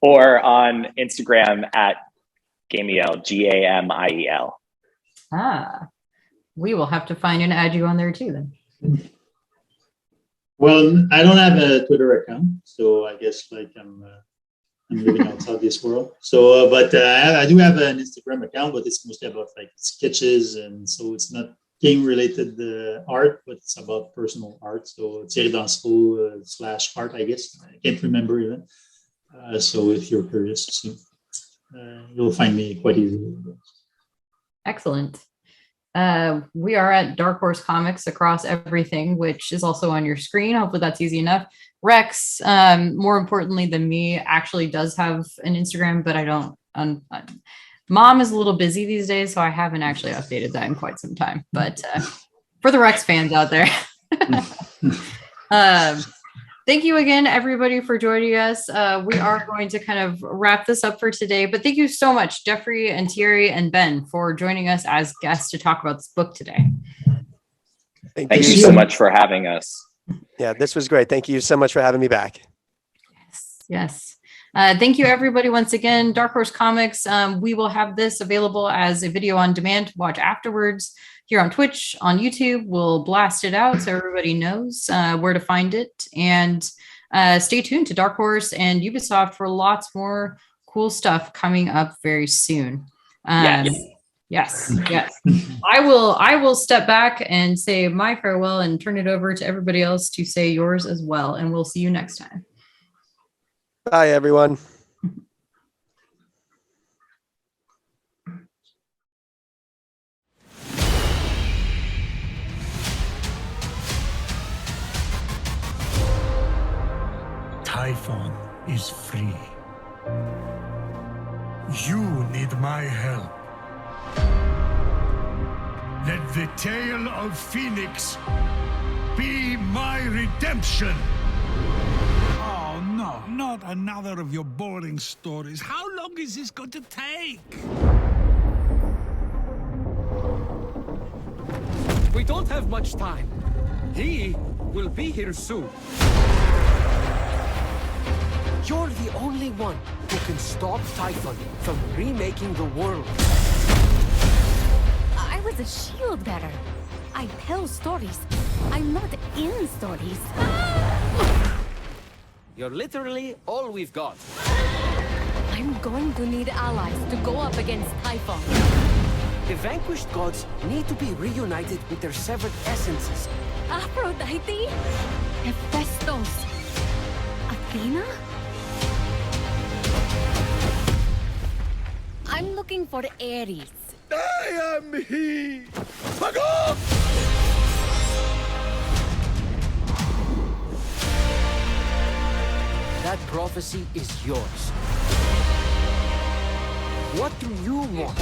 or on Instagram at Gamiel, GAMIEL. We will have to find and add you on there too then. Well, I don't have a Twitter account, so I guess I'm living outside this world. So, but I do have an Instagram account, but it's mostly about sketches, and so it's not game-related art, but it's about personal art. So Thierry Dansereau /art, I guess. I can't remember even. So if you're curious, you'll find me quite easily. Excellent. We are at Dark Horse Comics across everything, which is also on your screen. Hopefully that's easy enough. Rex, more importantly than me, actually does have an Instagram, but I don't. Mom is a little busy these days, so I haven't actually updated that in quite some time. But for the Rex fans out there, thank you again, everybody, for joining us. We are going to kind of wrap this up for today, but thank you so much, Jeffrey and Thierry and Ben, for joining us as guests to talk about this book today. Thank Thank you you so much for having us. Yeah, this was great. Thank you so much for having me back. Yes. Thank you, everybody, once again. Dark Horse Comics, we will have this available as a video on demand to watch afterwards here on Twitch, on YouTube. We'll blast it out so everybody knows where to find it. And stay tuned to Dark Horse and Ubisoft for lots more cool stuff coming up very soon. Yes. I will step back and say my farewell and turn it over to everybody else to say yours as well. And we'll see you next time. Bye, everyone. Typhon is free. You need my help. Let the tale of Phoenix be my redemption. Oh, no, not another of your boring stories. How long is this going to take? We don't have much time. He will be here soon. You're the only one who can stop Typhon from remaking the world. I was a shield bearer. I tell stories. I'm not in stories. You're literally all we've got. I'm going to need allies to go up against Typhon. The vanquished gods need to be reunited with their severed essences. Aphrodite? Hephaestus? Athena? I'm looking for Ares. I am he! Fuck off! That prophecy is yours. What do you want?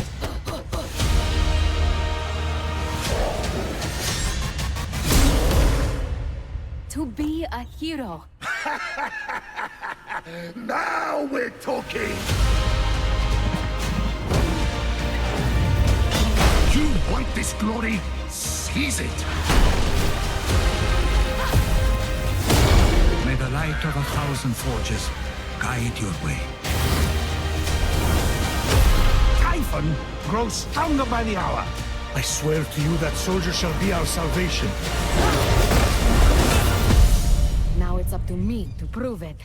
To be a hero. Now we're talking! You want this glory? Seize it! May the light of 1,000 forges guide your way. Typhon grows stronger by the hour. I swear to you that soldier shall be our salvation. Now it's up to me to prove it.